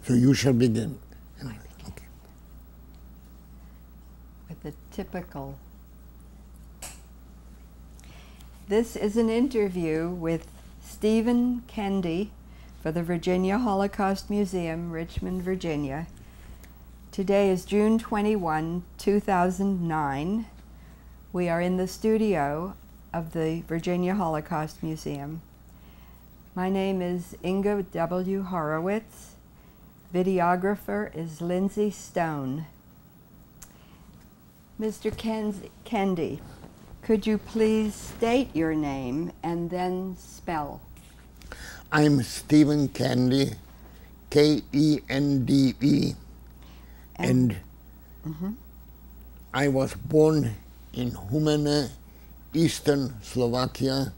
So you shall begin. Okay. With the typical. This is an interview with Stephen Kende for the Virginia Holocaust Museum, Richmond, Virginia. Today is June 21, 2009. We are in the studio of the Virginia Holocaust Museum. My name is Inga W. Horowitz. Videographer is Lindsay Stone. Mr. Kende, could you please state your name and then spell? I'm Stephen Kende, K-E-N-D-E, and I was born in Humene, Eastern Slovakia,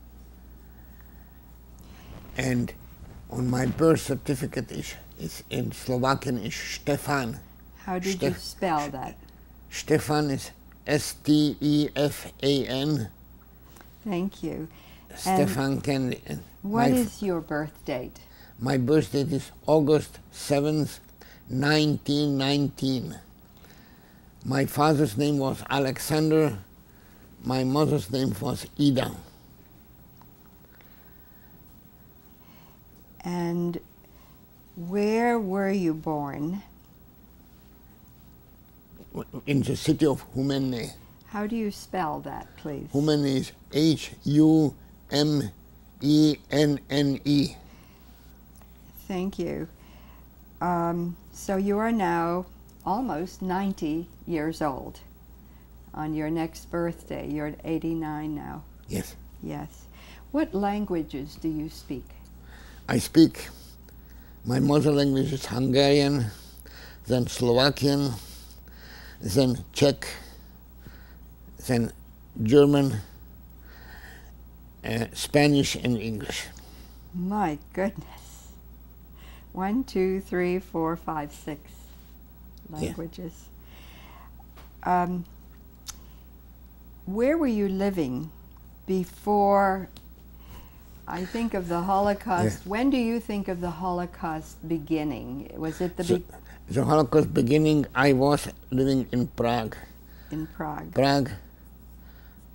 and on my birth certificate is in Slovakian is Stefan. How did you spell that? Stefan is S-T-E-F-A-N. Thank you. Stefan Kende. What is your birth date? My birth date is August 7th, 1919. My father's name was Alexander. My mother's name was Ida. And where were you born? In the city of Humene. How do you spell that, please? Humene is H-U-M-E-N-N-E. Thank you. So you are now almost 90 years old. On your next birthday, you're at 89 now. Yes. Yes. What languages do you speak? I speak, my mother language is Hungarian, then Slovakian, then Czech, then German, Spanish and English. My goodness. 1, 2, 3, 4, 5, 6 languages. Yeah. Where were you living before, I think of the Holocaust? Yeah. When do you think of the Holocaust beginning? Was it the the Holocaust beginning, I was living in Prague. In Prague. Prague,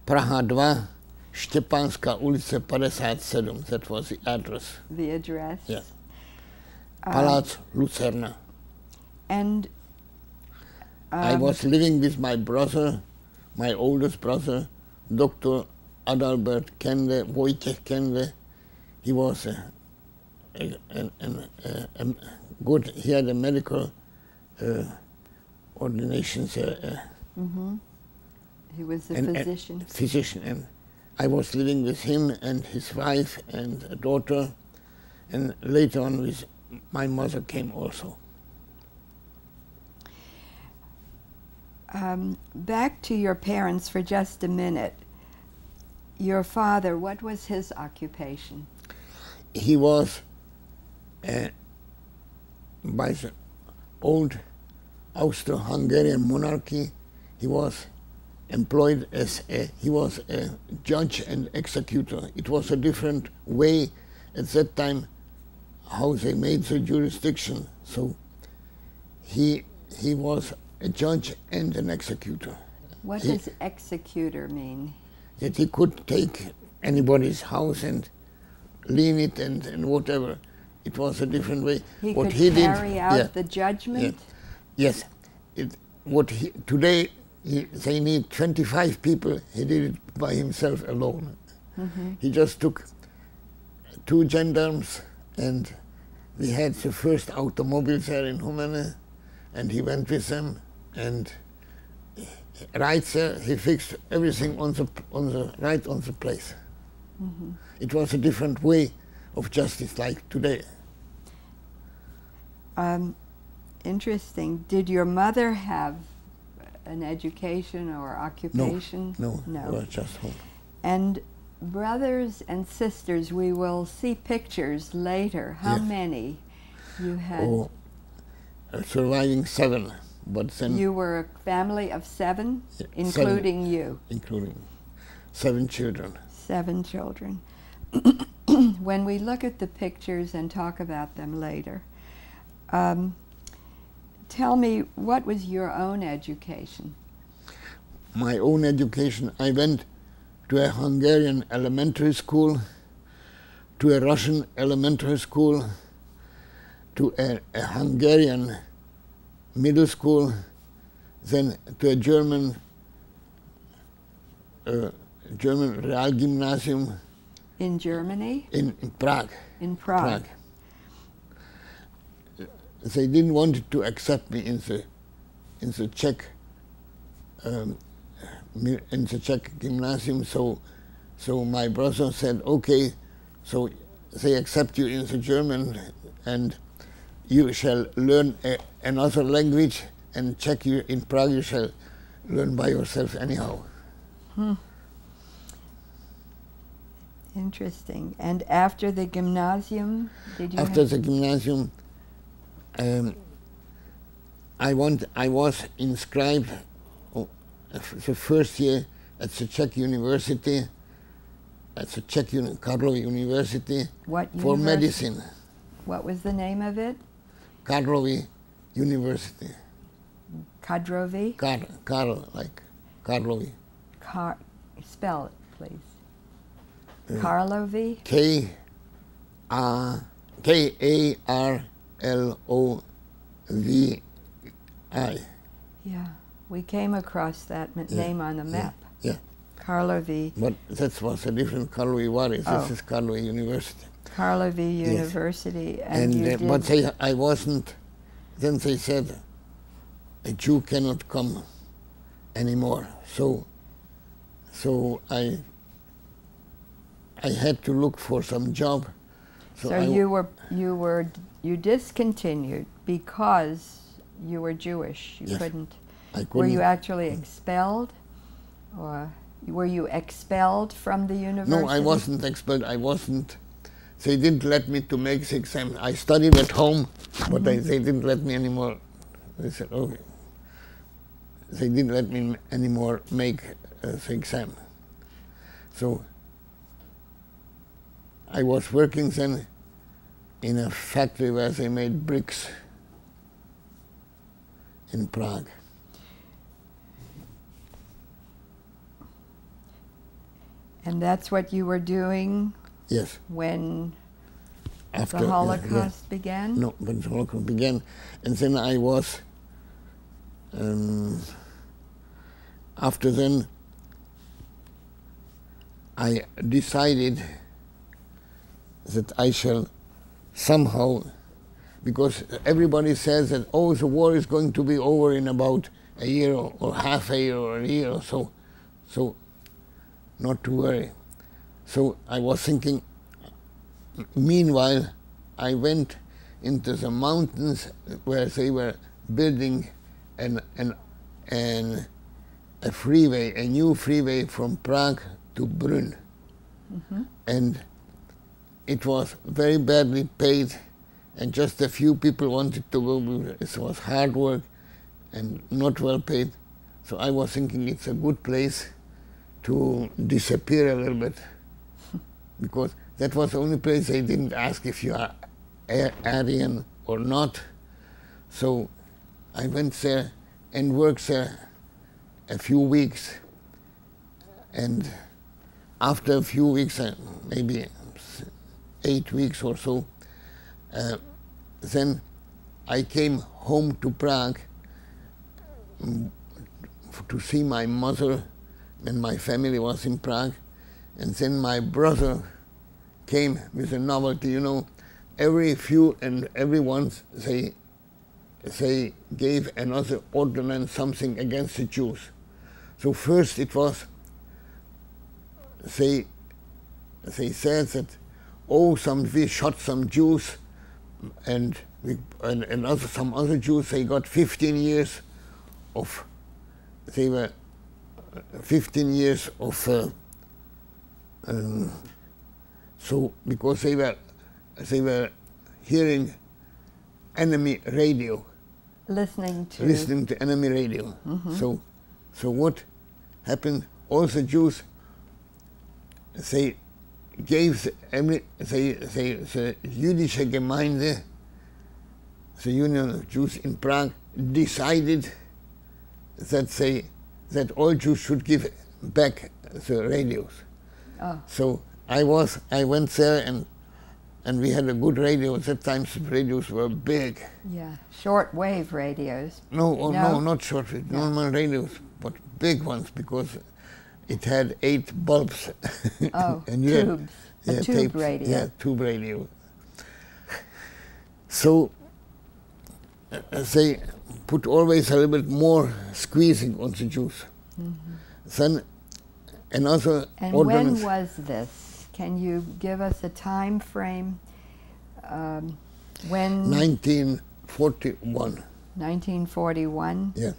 Praha 2, Štěpánská ulice 57, that was the address. The address? Yes. Palác Lucerna. And I was living with my brother, my oldest brother, Dr. Adalbert Kende, Wojciech Kende. He was good, he had a medical ordinations. He was a physician. Physician, and I was living with him and his wife and a daughter, and later on with my mother came also. Back to your parents for just a minute. Your father, what was his occupation? He was, by the old Austro-Hungarian monarchy, he was employed as he was a judge and executor. It was a different way at that time how they made the jurisdiction. So he was a judge and an executor. What does executor mean? That he could take anybody's house and lean it and whatever. It was a different way. He could carry out the judgment? Yes. Today they need 25 people. He did it by himself alone. He just took 2 gendarmes, and we had the first automobiles there in Humene, and he went with them, and right there he fixed everything right on the place. It was a different way of justice like today. Interesting. Did your mother have an education or occupation? No. It was just home. And brothers and sisters, we will see pictures later. How many you had? Oh, surviving 7, but then... You were a family of 7, including 7, you? Including 7 children. 7 children. When we look at the pictures and talk about them later, Tell me, what was your own education? My own education, I went to a Hungarian elementary school, to a Russian elementary school, to a Hungarian middle school, then to a German Realgymnasium. In Germany? In Prague. In Prague. They didn't want to accept me in the Czech gymnasium, so my brother said, okay, so they accept you in the German, and you shall learn another language, and Czech you in Prague you shall learn by yourself anyhow. Interesting. And after the gymnasium, did you? After the gymnasium, I was inscribed the first year at the Czech University, at the Czech Karlovy University. What for medicine. What was the name of it? Karlovy University. Kadrovy? Karl, like Karlovy. Spell it, please. Karlovy? Karlovy. Yeah, we came across that name on the map. Yeah. Karlovy. But that was a different Karlovy Vary. Oh. This is Karlovy University. Karlovy University. Yes. And you did. But I wasn't. Then they said, a Jew cannot come anymore. So I had to look for some job. So you discontinued because you were Jewish. You yes, couldn't. I couldn't. Were you actually expelled, or were you expelled from the university? No, I wasn't expelled. I wasn't. They didn't let me to make the exam. I studied at home, but they didn't let me anymore. They said, okay. They didn't let me anymore make the exam. So I was working then in a factory where they made bricks in Prague. And that's what you were doing? Yes. When After the Holocaust began? No, when the Holocaust began. And then I was, after then, I decided that I shall somehow, because everybody says that, oh, the war is going to be over in about a year or half a year or a year or so, so not to worry. So I was thinking, meanwhile, I went into the mountains where they were building a freeway, a new freeway from Prague to Brünn. And it was very badly paid, and just a few people wanted to go. It was hard work and not well paid. So I was thinking it's a good place to disappear a little bit, because that was the only place they didn't ask if you are Aryan or not. So I went there and worked there a few weeks, and after a few weeks, maybe 8 weeks or so, then I came home to Prague to see my mother, and my family was in Prague. And then my brother came with a novelty. You know, every few and every once they gave another ordinance something against the Jews. So first it was, they said that, oh, we shot some Jews, and some other Jews, they got 15 years of, they were 15 years of, so because they were hearing enemy radio. Listening to enemy radio. So what happened? All the Jews, they gave the jüdische Gemeinde, the Union of Jews in Prague decided that all Jews should give back the radios. Oh. So I went there, and we had a good radio. At that time, the radios were big. Yeah, short-wave radios. No, not shortwave, normal radios, but big ones, because it had 8 bulbs. Oh, and tubes. A tube radio. Yeah, tube radio. So they put always a little bit more squeezing on the Jews. Then another And ordinance. when was this? Can you give us a time frame? When? 1941. 1941? Yeah.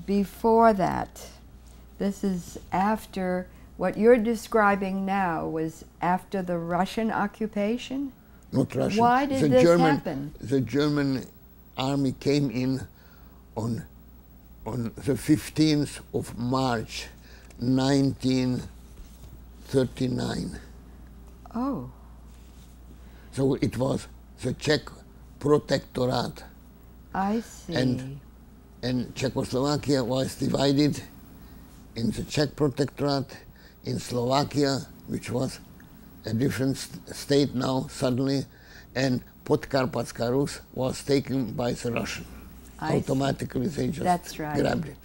Before that, this is after, what you're describing now was after the Russian occupation? Not Russian. Why did this happen? The German army came in on the 15th of March, 1939. Oh. So it was the Czech protectorate. I see. And Czechoslovakia was divided in the Czech protectorate, in Slovakia, which was a different state now suddenly, and Podkarpatska Rus was taken by the Russian. Automatically they just grabbed it.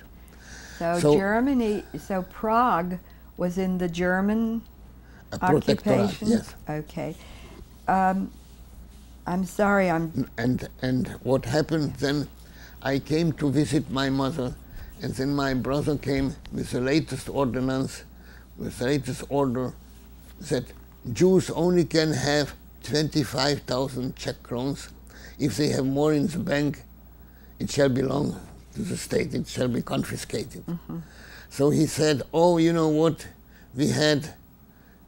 So Germany, so Prague was in the German occupation? Yes. Okay. I'm sorry, And what happened then, I came to visit my mother, and then my brother came with the latest ordinance, with the latest order, that Jews only can have 25,000 Czech crowns. If they have more in the bank, it shall belong to the state, it shall be confiscated. So he said, oh, you know what, we had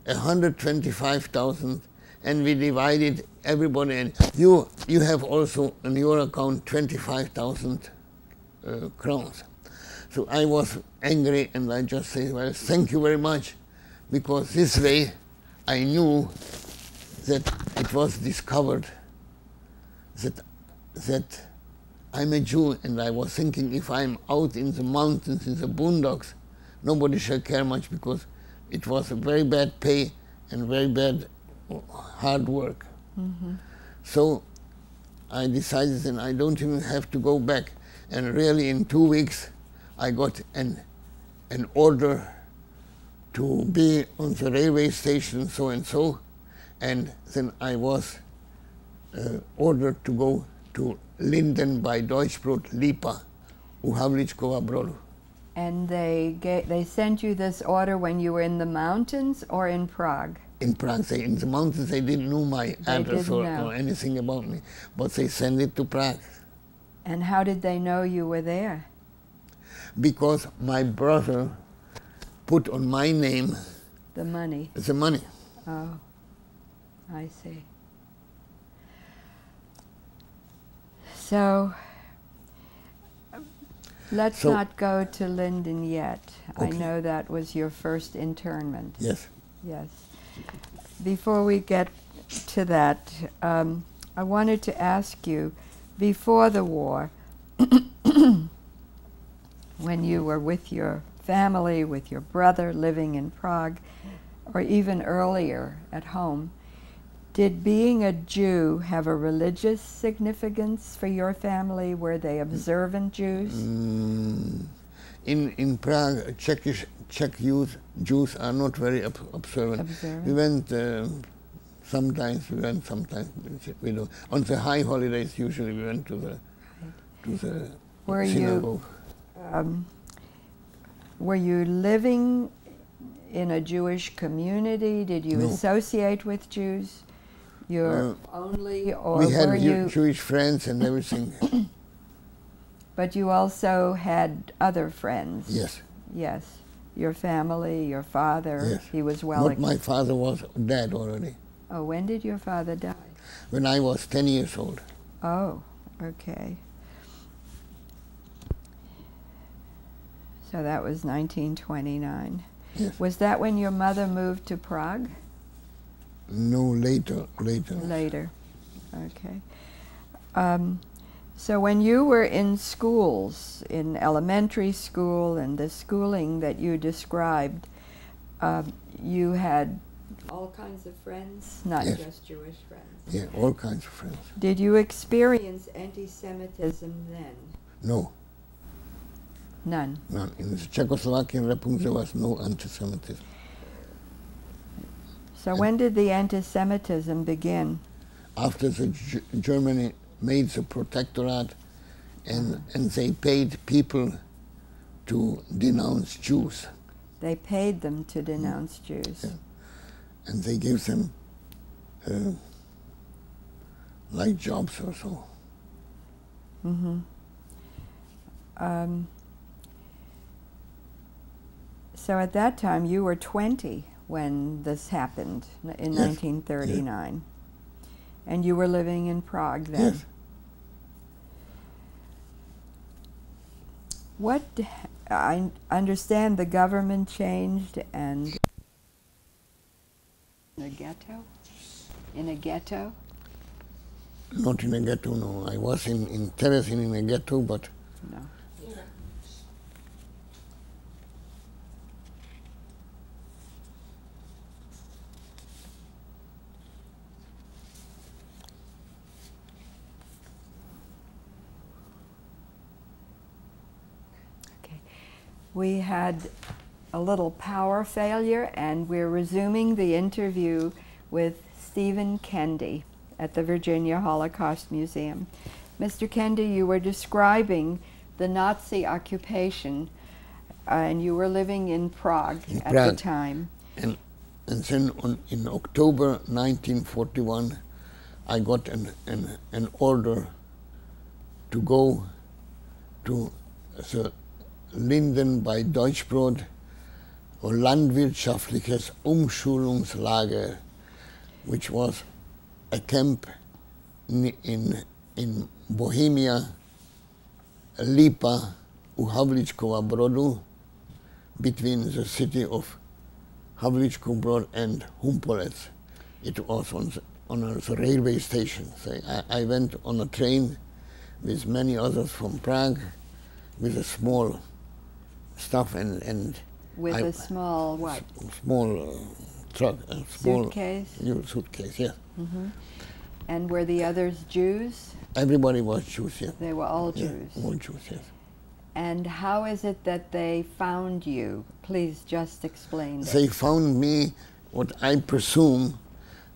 125,000, and we divided everybody, and you have also on your account 25,000 crowns. So I was angry, and I just said, well, thank you very much, because this way I knew that it was discovered that I'm a Jew, and I was thinking, if I'm out in the mountains, in the boondocks, nobody shall care much, because it was a very bad pay and very bad hard work. So I decided that I don't even have to go back. And really in 2 weeks I got an order to be on the railway station so and so, and then I was ordered to go to Linden by Deutschbrot Lipa, u Havličkova Brodu. And they sent you this order when you were in the mountains or in Prague? In Prague. In the mountains they didn't know my address or anything about me, but they sent it to Prague. And how did they know you were there? Because my brother put on my name the money. The money. Oh, I see. So let's not go to Linden yet. Okay. I know that was your first internment. Yes. Yes. Before we get to that, I wanted to ask you, before the war, when you were with your family, with your brother living in Prague, or even earlier at home, did being a Jew have a religious significance for your family? Were they observant Jews? In Prague, Czech Jews are not very observant. We went sometimes. We don't. On the high holidays, usually we went to the synagogue. Were you living in a Jewish community? Did you associate with Jews? You're only, or we had were you Jewish friends and everything. But you also had other friends. Yes. Yes. Your family, your father. Yes. He was well. Not my father was dead already. Oh, when did your father die? When I was 10 years old. Oh, okay. So that was 1929. Yes. Was that when your mother moved to Prague? No, later. Later. Okay. So when you were in schools, in elementary school and the schooling that you described, you had all kinds of friends, not Yes. just Jewish friends. Yeah, all kinds of friends. Did you experience anti-Semitism then? No, None. none. In the Czechoslovakian Republic there was no anti-Semitism. So when did the anti-Semitism begin? After Germany made the protectorate and they paid people to denounce Jews. They paid them to denounce Jews. Yeah. And they gave them like jobs or so. Mm-hmm. So at that time you were 20 when this happened in Yes. 1939. Yeah. And you were living in Prague then. Yes. What, I understand the government changed and in a ghetto? In a ghetto? Not in a ghetto, no. I was in Terezin in a ghetto, but no. We had a little power failure and we're resuming the interview with Stephen Kende at the Virginia Holocaust Museum. Mr. Kende, you were describing the Nazi occupation and you were living in Prague at the time. And then in October 1941 I got an order to go to the Linden bei Deutschbrot or Landwirtschaftliches Umschulungslager, which was a camp in Bohemia, Lipa, u Havlíčkova Brodu, between the city of Havlíčkov Brod and Humpolec. It was on a railway station. So I went on a train with many others from Prague with a small stuff and with a small what? Small truck, a small suitcase. Suitcase, yes. Mm-hmm. And were the others Jews? Everybody was Jews, yes. They were all Jews. All Jews, yes. And how is it that they found you? Please just explain that. They found me, what I presume,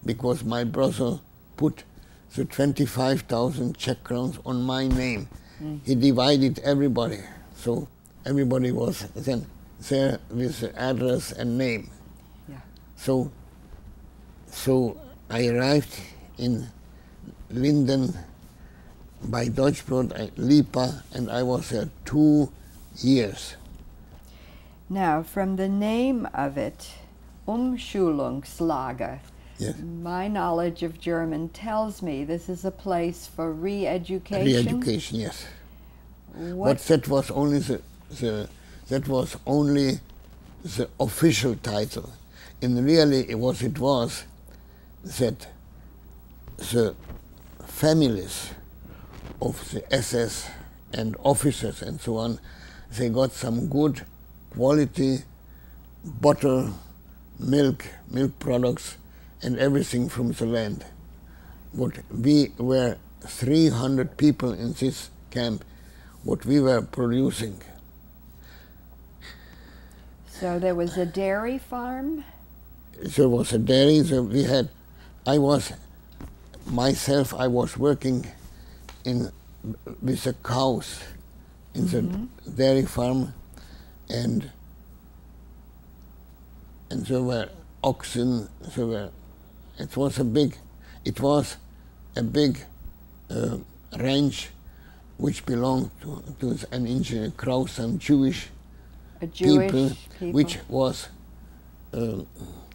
because my brother put the 25,000 Czech crowns on my name. He divided everybody, so everybody was then there with the address and name. Yeah. So I arrived in Linden by Deutschbrot, Lipa, and I was there 2 years. Now, from the name of it, Umschulungslager, yes. My knowledge of German tells me this is a place for re-education. Re-education, yes. But that was only the official title. In really, it was that the families of the SS and officers and so on, they got some good quality butter, milk products, and everything from the land. But we were 300 people in this camp, what we were producing. So there was a dairy farm? There was a dairy, so we had, I was working with the cows in the dairy farm, and there were oxen, it was a big ranch which belonged to an engineer Kraus, some Jewish people, which was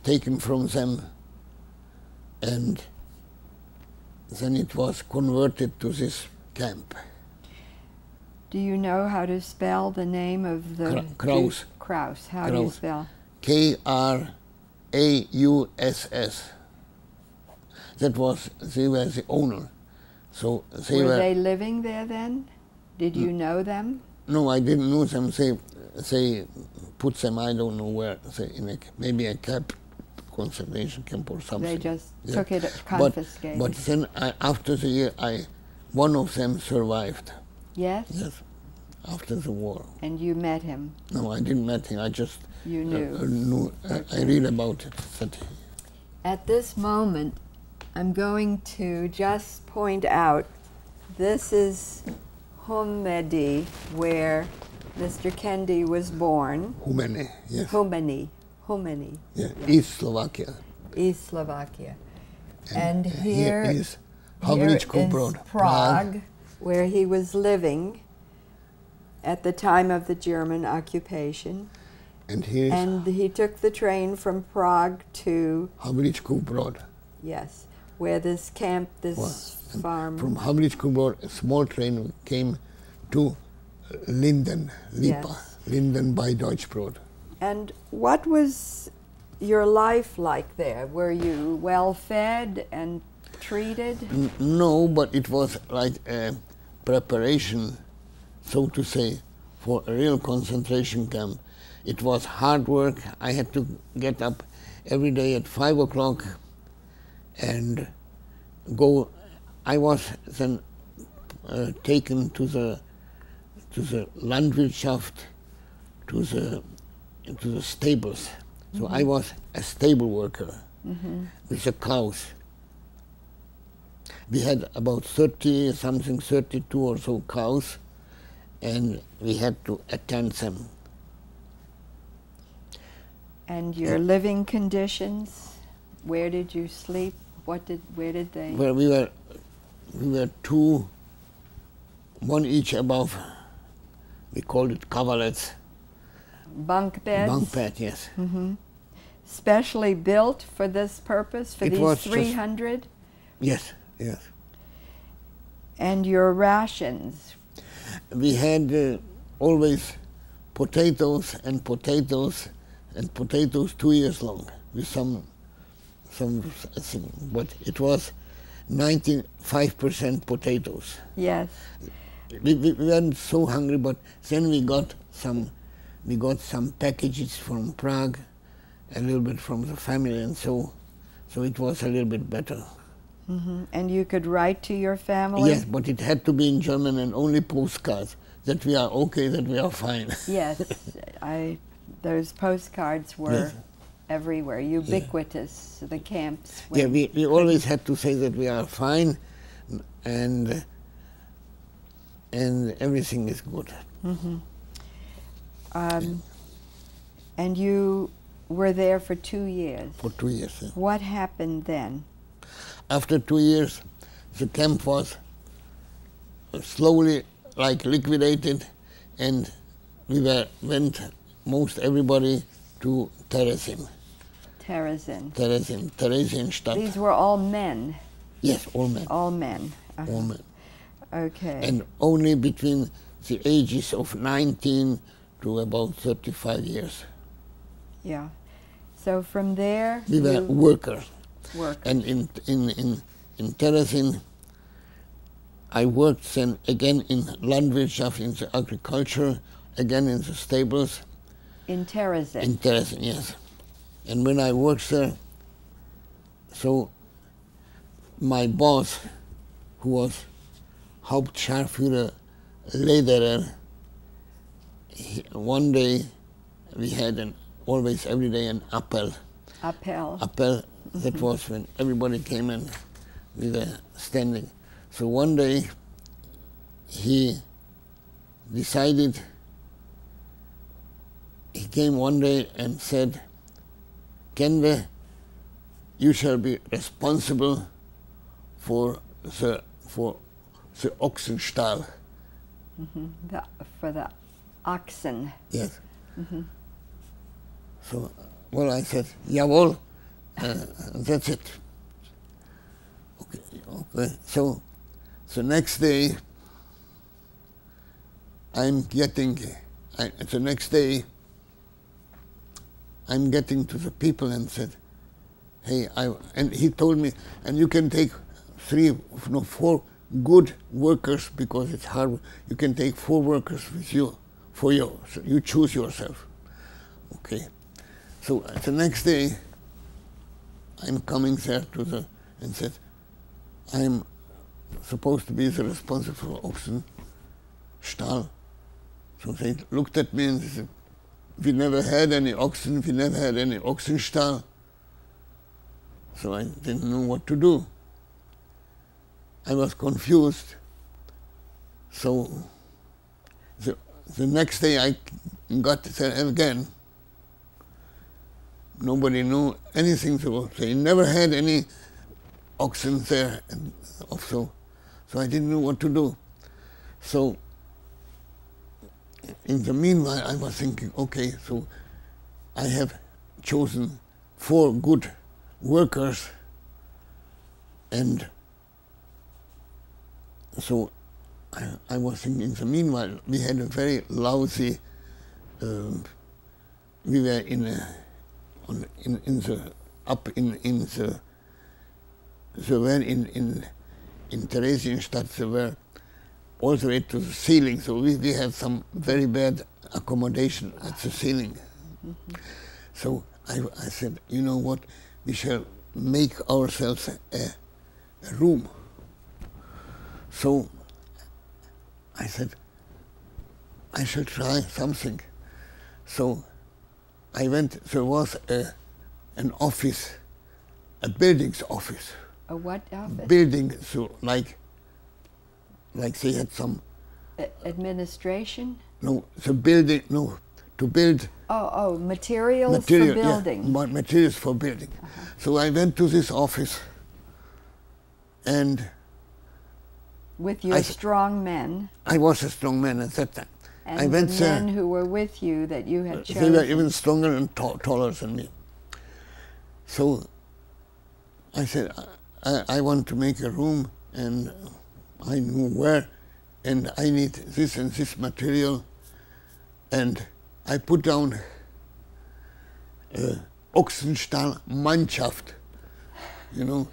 taken from them, and then it was converted to this camp. Do you know how to spell the name of the Kraus? Kraus. How do you spell? Krauss. They were the owner. So were they living there then? Did you know them? No, I didn't know them. They put them, I don't know where, maybe a camp, concentration camp or something. They just took it, confiscated. But then after the year, one of them survived. Yes? Yes, after the war. And you met him? No, I didn't meet him. I just you knew. I read about it. At this moment, I'm going to just point out, this is Humedi, where Mr. Kende was born. Humeni, yes. Humeni. Yeah, yes. East Slovakia. East Slovakia. And here is Prague, where he was living at the time of the German occupation. And he took the train from Prague to Havlíčkův Brod. Yes, where this camp, this farm. From Havlíčkův Brod, a small train came to Linden, Lipa, yes. Linden by Deutschbrod. And what was your life like there? Were you well fed and treated? No, but it was like a preparation, so to say, for a real concentration camp. It was hard work. I had to get up every day at 5 o'clock and go. I was then taken to the Landwirtschaft, to the stables. So mm-hmm. I was a stable worker with the cows. We had about 32 or so cows, and we had to attend them. And your living conditions? Where did you sleep? Where did they? Well, we were two, one each above. We called it coverlets. Bunk beds? Bunk bed, yes. Mm-hmm. Specially built for this purpose, for these 300? Yes, yes. And your rations? We had always potatoes, 2 years long, with some thing, but it was 95% potatoes. Yes. We weren't so hungry, but then we got some packages from Prague, a little bit from the family, and so it was a little bit better. Mm-hmm. And you could write to your family? Yes, but it had to be in German and only postcards, that we are okay, that we are fine. Yes, those postcards were everywhere, ubiquitous, the camps. Yeah, we always had to say that we are fine and everything is good. Mm-hmm. And you were there for 2 years? For 2 years, yeah. What happened then? After 2 years, the camp was slowly liquidated, and we went most everybody to Terezin. Theresienstadt. These were all men? Yes, all men. All men. Uh-huh. All men. Okay. And only between the ages of 19 to about 35 years. Yeah. So from there we were workers. Workers. And in Terezin, I worked then again in Landwirtschaft, in the agriculture, again in the stables. In Terezin? In Terezin, yes. And when I worked there, so my boss, who was Hauptscharführer Lederer, one day we had always every day an appel. Appel. Appel, that was when everybody came and we were standing. So one day he decided, he came one day and said, Kende, you shall be responsible for the Ochsenstall. Mm-hmm. For the oxen. Yes. Mm-hmm. So, well, I said, jawohl, that's it. Okay. So next day, I'm getting to the people and said, hey, and he told me, and you can take 4 good workers, because it's hard. You can take 4 workers with you for you. So you choose yourself. Okay. So the next day, I'm coming there and said, I'm supposed to be the responsible for oxen stall. So they looked at me and they said, we never had any oxen, we never had any oxen stall. So I didn't know what to do. I was confused. So the next day I got there again. Nobody knew anything. So they never had any oxen there. So I didn't know what to do. So in the meanwhile, I was thinking, okay, so I have chosen 4 good workers, and so I was thinking, in the meanwhile, we had a very lousy, we were in the Theresienstadt, they were all the way to the ceiling, so we had some very bad accommodation at the ceiling. Mm-hmm. So I said, you know what, we shall make ourselves a room. So I said, I shall try something. So I went, there was an office, a building's office. A what office? Building, so like they had some... administration? No, the building, no, to build... Materials for building. Yeah, materials for building. Uh-huh. So I went to this office and... With your strong men? I was a strong man at that time. And I went the men who were with you that you had chosen? They were even stronger and taller than me. So I said, I want to make a room, and I knew where, and I need this and this material, and I put down Ochsenstall Mannschaft, you know.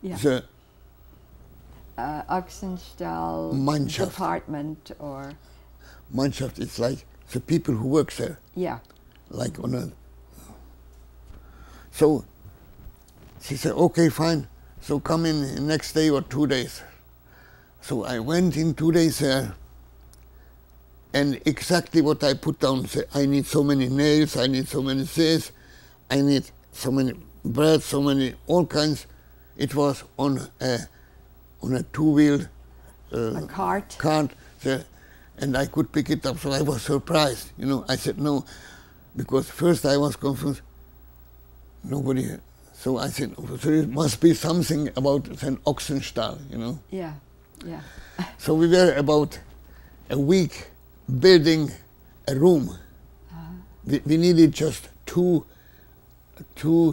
Yeah. The Ochsenstall Mannschaft. Department, or... Mannschaft, it's like the people who work there. Yeah. Like on a... So she said, okay, fine. So come in next day or 2 days. So I went in 2 days there, and exactly what I put down, say, I need so many nails, I need so many this, I need so many bread, so many, all kinds. It was on a 2-wheeled a cart there, and I could pick it up. So I was surprised, you know. I said no, because first I was confused. Nobody. So I said, oh, there must be something about an Ochsenstall, you know. Yeah, yeah. So we were about a week building a room. Uh-huh. We needed just two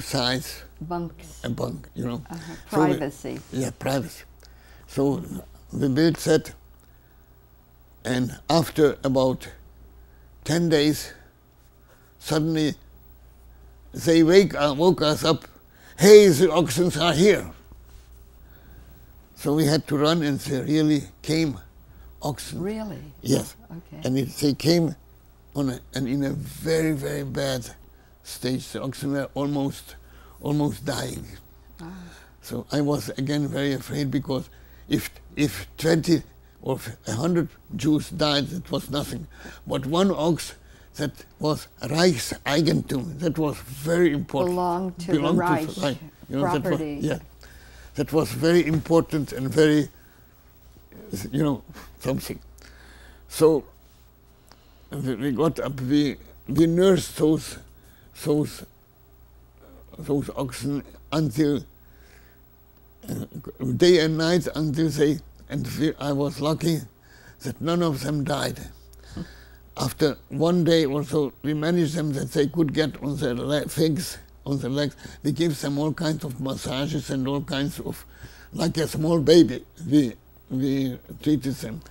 sides. Bunks. A bunk, you know. Uh-huh. Privacy. So privacy. So we built that, and after about 10 days, suddenly they woke us up. Hey, the oxen are here. So we had to run, and they really came, oxen. Really? Yes. Oh, okay. And they came and in a very, very bad stage. The oxen were almost dying. Ah. So I was again very afraid, because if 20 or 100 Jews died, that was nothing. But one ox that was Reichseigentum, that was very important. Belonged to the Reich property. That was very important and very, you know, something. So we got up, we nursed those oxen until day and night, until I was lucky that none of them died. After 1 day or so, we managed them that they could get on their legs. We gave them all kinds of massages and all kinds of, like a small baby, we treated them.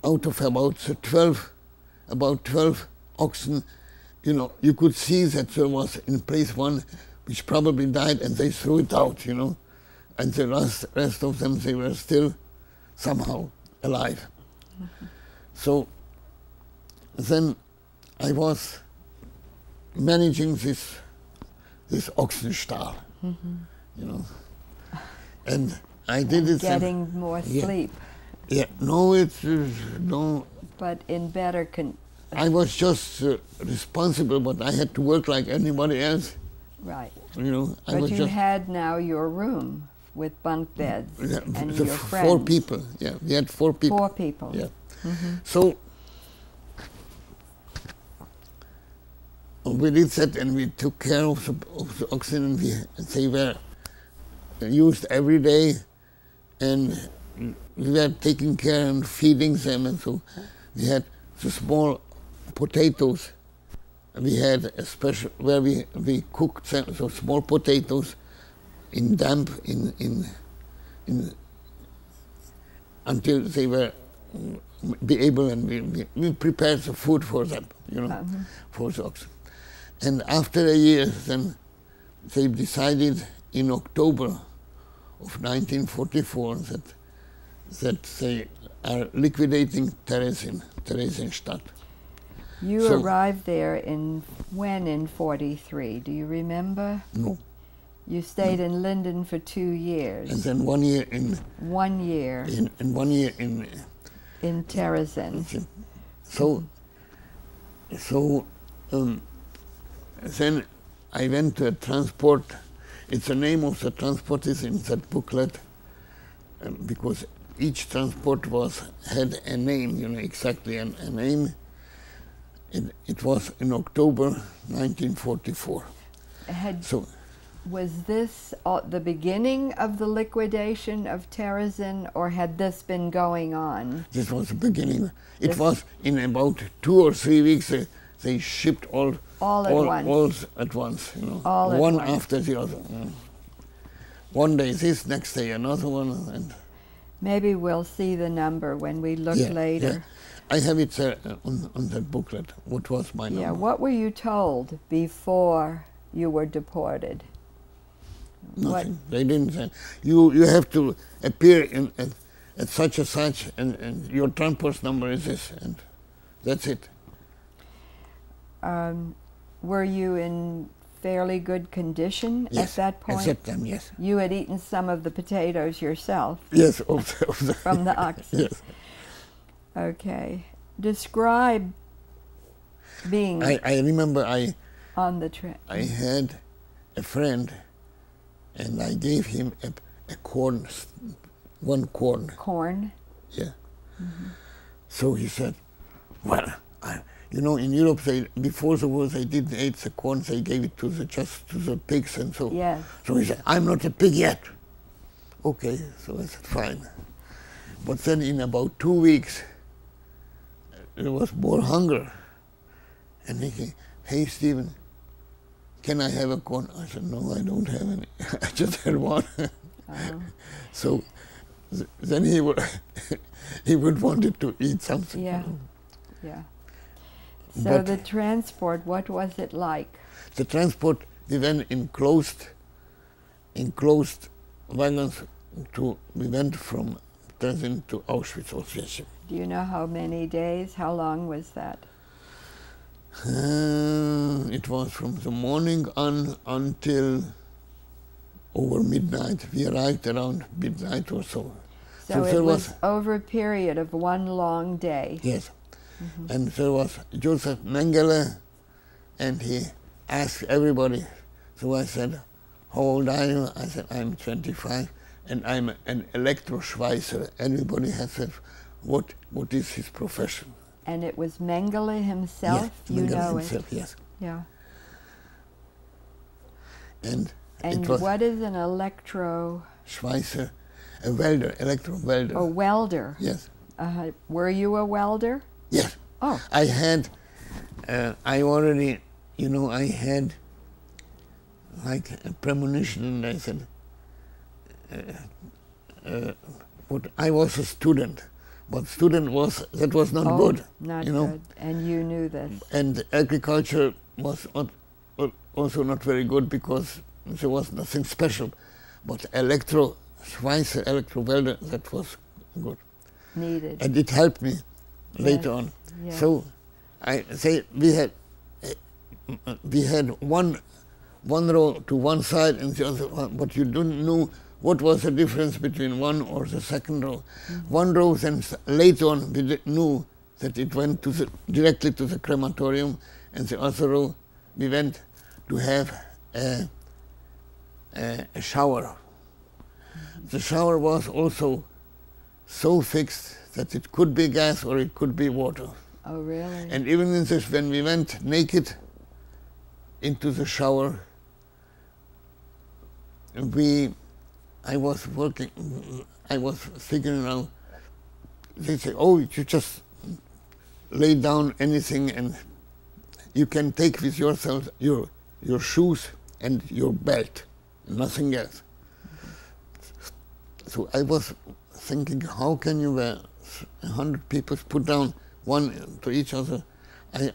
Out of about 12 oxen, you know, you could see that there was in place one which probably died, and they threw it out, you know. and the rest of them, they were still somehow alive. So then I was managing this oxen stall, you know, and I did it. Getting more sleep. Yeah, no, it's no. But in better I was just responsible, but I had to work like anybody else. Right. You know, but you had now your room with bunk beds and your friends. 4 people. Yeah, we had 4 people. 4 people. Yeah. So we did that, and we took care of the oxen, and they were used every day, and we were taking care and feeding them, and so we had the small potatoes. We had a special where we cooked them, so small potatoes in damp in until they were be able, and we prepared the food for them, you know, for the oxen. And after a year, then they decided in October of 1944 that they are liquidating Theresienstadt. You arrived there in 43? Do you remember? No. You stayed in Linden for 2 years. And then 1 year in... 1 year. And 1 year in... In Terezin. So then I went to a transport. It's the name of the transport is in that booklet, because each transport had a name, you know, exactly a name. It was in October 1944. Was this the beginning of the liquidation of Terezin, or had this been going on? This was the beginning. It was in about 2 or 3 weeks. They shipped all at once, you know, one after the other. One day this, next day another one, and maybe we'll see the number when we look later. Yeah. I have it on that booklet. What was my number? Yeah. What were you told before you were deported? Nothing. They didn't say. You have to appear at such and such, and your transport number is this, and that's it. Were you in fairly good condition at that point? Yes, at that time, yes. You had eaten some of the potatoes yourself? Yes, from the oxen. Yes. Okay. Describe being... I remember on the trip. I had a friend, and I gave him a corn, 1 corn. Corn? Yeah. So he said, well, you know, in Europe, before the war, they didn't eat the corn, they gave it just to the pigs, and so. Yes. So he said, I'm not a pig yet. Okay, so I said, fine. But then in about 2 weeks, there was more hunger. And he came, hey, Stephen, can I have a corn? I said, no, I don't have any. I just had 1. So then he would wanted to eat something. Yeah, yeah. So the transport, what was it like? The transport, we went in closed wagons. We went from Terezin to Auschwitz. Do you know how many days? How long was that? It was from the morning on until over midnight. We arrived around midnight or so. So it was over a period of 1 long day. Yes. And there was Joseph Mengele, and he asked everybody. So I said, how old are you? I said, I'm 25, and I'm an electroschweißer. Everybody has said, what is his profession? And it was Mengele himself? Yes, Mengele himself, it? Yes. Yeah. And what is an electroschweißer? A welder, electro welder. A welder? Yes. Were you a welder? Yes. Oh. I had, I already, you know, I had like a premonition, and I said, I was a student, but that was not good. Not you know? good, and you knew this. And agriculture was also not very good because there was nothing special, but Schweizer electro-welder, that was good. Needed. And it helped me later on. Yes. So I say we had one row to one side and the other one, but you didn't know what was the difference between one or the second row. One row, then later on we knew that it went directly to the crematorium, and the other row we went to have a shower. The shower was also so fixed that it could be gas or it could be water. Oh, really? And even in this, when we went naked into the shower, I was figuring out, they say, oh, you just lay down anything and you can take with yourself your shoes and your belt, nothing else. So I was thinking, how can you wear 100 people put down one to each other?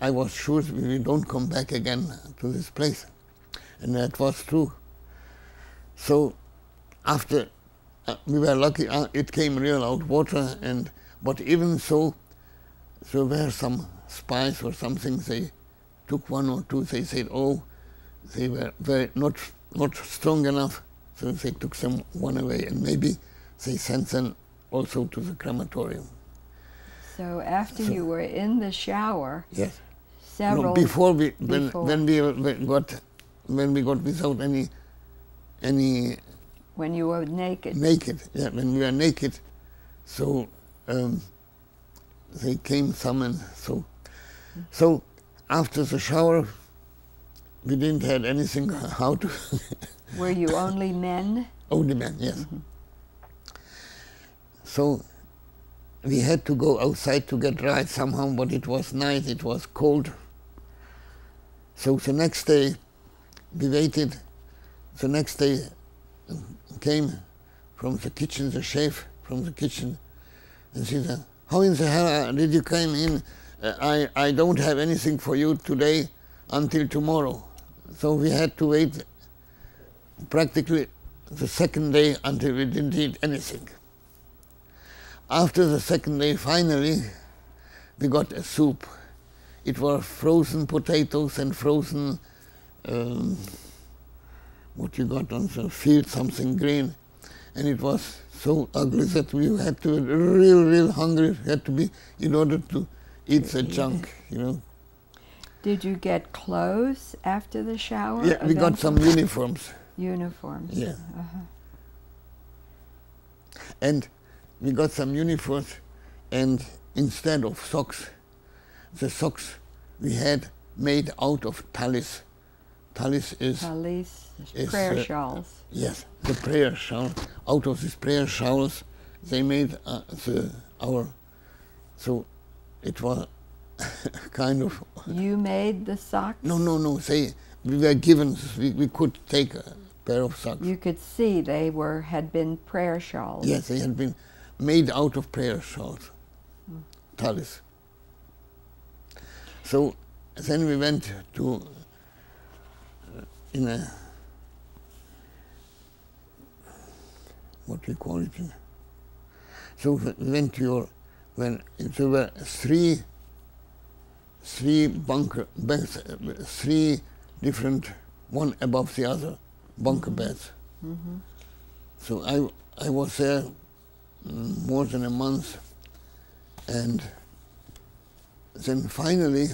I was sure we don't come back again to this place. And that was true. So after we were lucky, it came real out water, but even so, there were some spies or something. They took one or two. They said, oh, they were not strong enough, so they took some one away, and maybe they sent them also to the crematorium. So after you were in the shower, yes, several when we got without any. When you were naked. Naked, yeah, when we were naked. So they came some and so after the shower we didn't have anything how to. Were you only men? Only men, yes. So we had to go outside to get dry somehow, but it was night, it was cold. So the next day we waited. The next day came from the kitchen, the chef from the kitchen, and she said, how in the hell did you come in? I don't have anything for you today until tomorrow. So we had to wait practically the second day until we didn't eat anything. After the second day, finally, we got a soup. It was frozen potatoes and frozen, what you got on the field, something green. And it was so ugly that we had to be real hungry, had to be, in order to eat the junk, you know. Did you get clothes after the shower? Yeah, we got some uniforms. Uniforms. Yeah. And we got some uniforms, and instead of socks, the socks we had made out of talis. Talis is prayer shawls. Yes, the prayer shawl. Out of these prayer shawls, they made so it was kind of. You made the socks? No. We were given. We could take a pair of socks. You could see they had been prayer shawls. Yes, they had been made out of prayer shawls, talis. So then we went to what we call it. So we went to when there were three bunker beds, three different, one above the other, bunker beds. So I was there more than a month, and then finally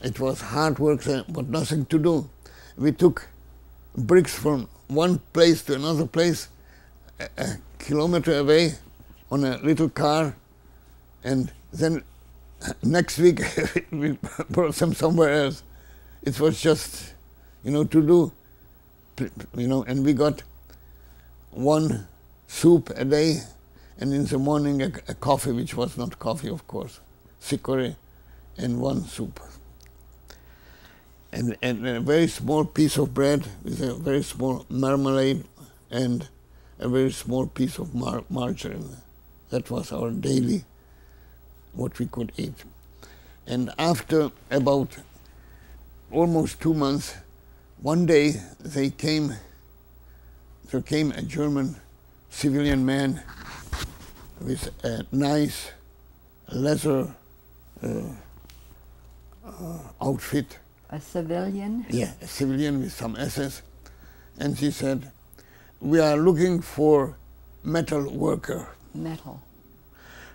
it was hard work there, but nothing to do. We took bricks from one place to another place, a kilometer away on a little car, and then next week we brought them somewhere else. It was just, to do, and we got one soup a day, and in the morning a coffee, which was not coffee, of course, chicory, and one soup. And a very small piece of bread with a very small marmalade and a very small piece of margarine. That was our daily, what we could eat. And after about almost 2 months, one day there came a German civilian man with a nice leather outfit. A civilian? Yeah, a civilian with some SS. And she said, "We are looking for metal worker." Metal.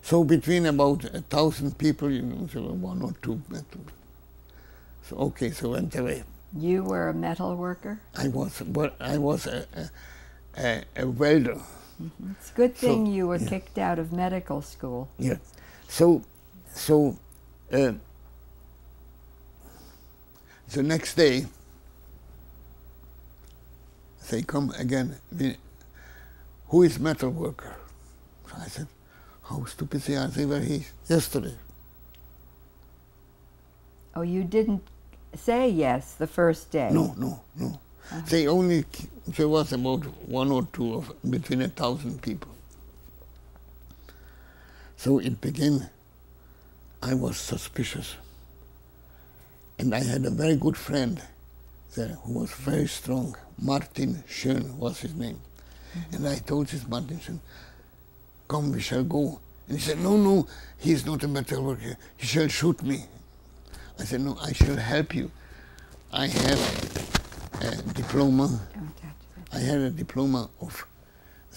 So between about 1,000 people, you know, there were 1 or 2 metal. So okay, so went away. You were a metal worker? I was a welder. Mm-hmm. It's a good thing you were yeah. kicked out of medical school. Yeah. So the next day, they come again. Who is metal worker? So I said, how stupid they are. They were here yesterday. Oh, you didn't say yes the first day? No. They only, there was about 1 or 2 of between 1,000 people. So it began, I was suspicious. And I had a very good friend there who was very strong. Martin Schön was his name. Mm-hmm. And I told this Martin Schön, come, we shall go. And he said, no, he is not a metal worker. He shall shoot me. I said, no, I shall help you. I have a diploma. I had a diploma of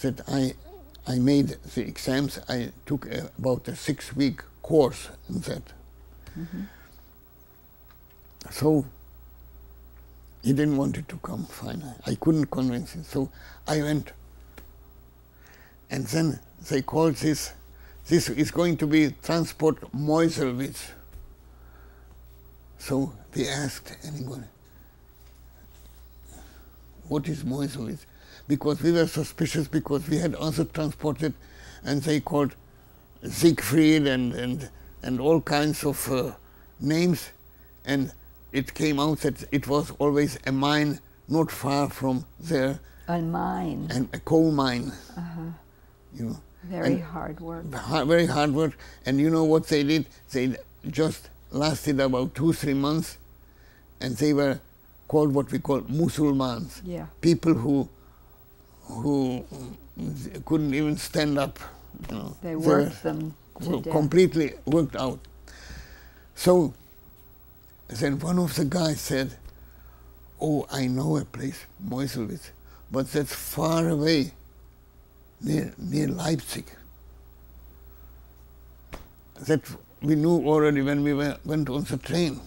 that I made the exams. I took about a 6-week course in that. Mm-hmm. So he didn't want it to come, fine. I couldn't convince him, so I went. And then they called this is going to be Transport Meuselwitz. So they asked anyone, what is Meuselwitz? Because we were suspicious, because we had also transported, and they called Siegfried and all kinds of names, and it came out that it was always a mine not far from there. A mine. And a coal mine. Uh-huh. You know. Very hard work. Very hard work. And you know what they did? They just lasted about 2-3 months, and they were called what we call Musulmans. Yeah. People who couldn't even stand up. You know. They worked them to death. Completely worked out. So then one of the guys said, oh, I know a place, Meuselwitz, but that's far away, near Leipzig. That we knew already when we went on the train.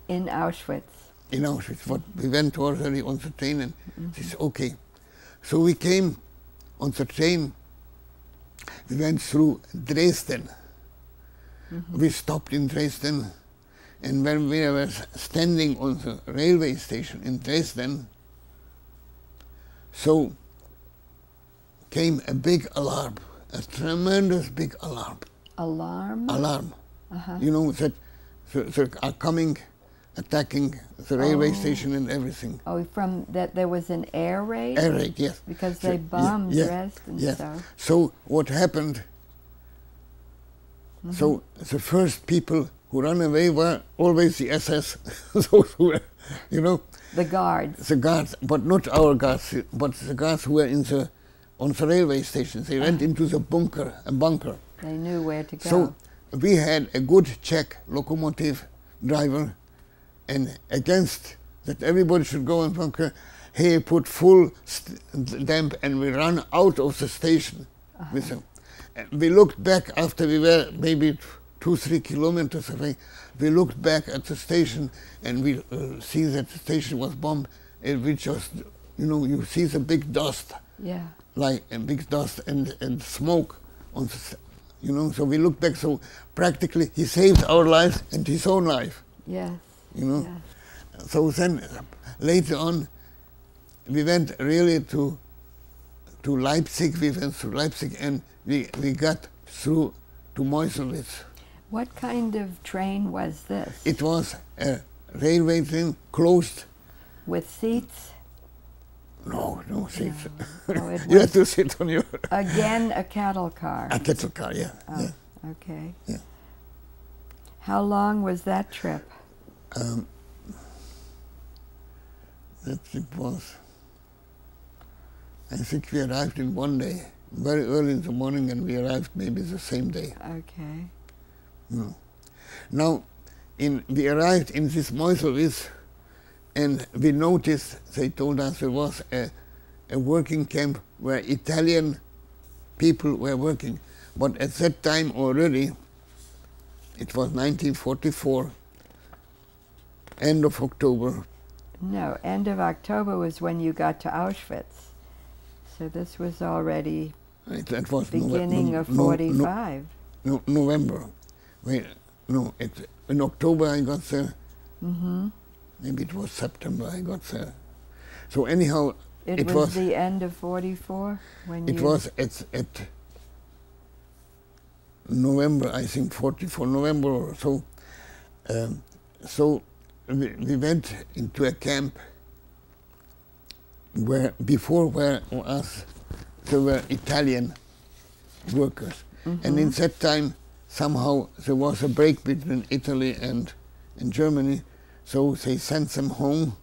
In Auschwitz? In Auschwitz, but we went already on the train, and they said, okay. So we came on the train, we went through Dresden. Mm-hmm. We stopped in Dresden, and when we were standing on the railway station in Dresden, so came a big alarm, a tremendous big alarm. Alarm? Alarm. Uh-huh. You know, that they are coming, attacking the railway station and everything. Oh, from that there was an air raid? Air raid, yes. Because they bombed Dresden, yes. so. So what happened, so the first people who ran away were always the SS, those who were, you know. The guards. The guards, but not our guards, but the guards who were on the railway station. They went into the a bunker. They knew where to go. So we had a good Czech locomotive driver, and against that everybody should go in bunker, he put full damp, and we ran out of the station with them. And we looked back after we were maybe 2-3 kilometers away. We looked back at the station, and we see that the station was bombed. And we just, you know, you see the big dust, like a big dust and smoke on the, you know. So we looked back. So practically, he saved our lives and his own life. Yes. You know. Yes. So then later on, we went really to Leipzig. We went to Leipzig, and we got through to Meuselwitz. What kind of train was this? It was a railway train, closed. With seats? No seats. No. Oh, you had to sit on your... Again, a cattle car. A cattle car, yeah. Oh, yeah. Okay. Yeah. How long was that trip? That it was... I think we arrived in one day. very early in the morning, and we arrived maybe the same day. Okay. No. Now, we arrived in this Meuselwitz, and we noticed, they told us there was a working camp where Italian people were working. But at that time already, it was 1944, end of October. No, end of October was when you got to Auschwitz. So this was already That was beginning of 45. November. In October I got there. Mm-hmm. Maybe it was September I got there. So anyhow, it was the end of 44 when it was at November, I think 44 November or so. So we went into a camp where before there were Italian workers. Mm-hmm. And in that time, somehow there was a break between Italy and Germany, so they sent them home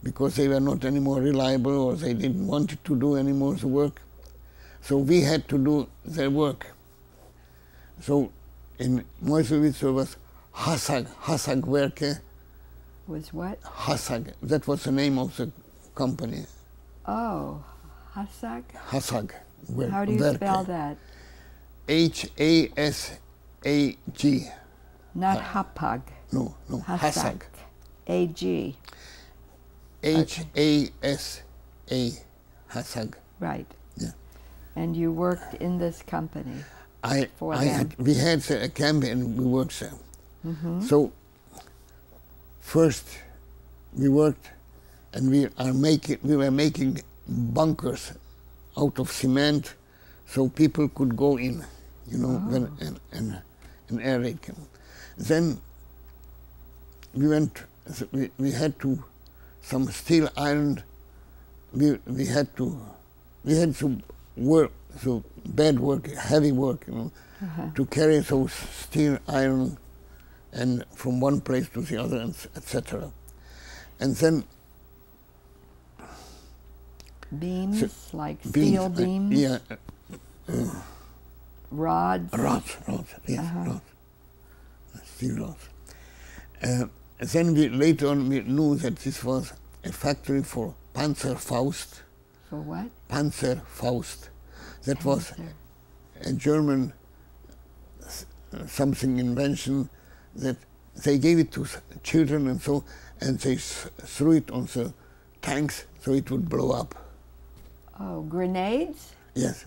because they were not anymore reliable, or they didn't want to do any more the work. So we had to do their work. So in Meuselwitz there was Hassag-Werke. Was what? Hassag, that was the name of the company. Oh, Hassag? Hassag. How do you spell that? H-A-S-A-G. Not Hapag. No, Hassag. A-G. H-A-S-A. Hassag. Right. Yeah. And you worked in this company for them. We had a camp and we worked there. Mm-hmm. So first we worked, and we were making bunkers out of cement, so people could go in, and aerate them. Then we had to some steel iron. We had to work, so bad work, heavy work, to carry those steel iron and from one place to the other, etc. And then beams, like steel beams? Yeah. Rods? Rods, yes, rods. Steel rods. Then later on we knew that this was a factory for Panzerfaust. For what? Panzerfaust. That was a German something invention that they gave it to children and they threw it on the tanks so it would blow up. Oh, grenades? Yes,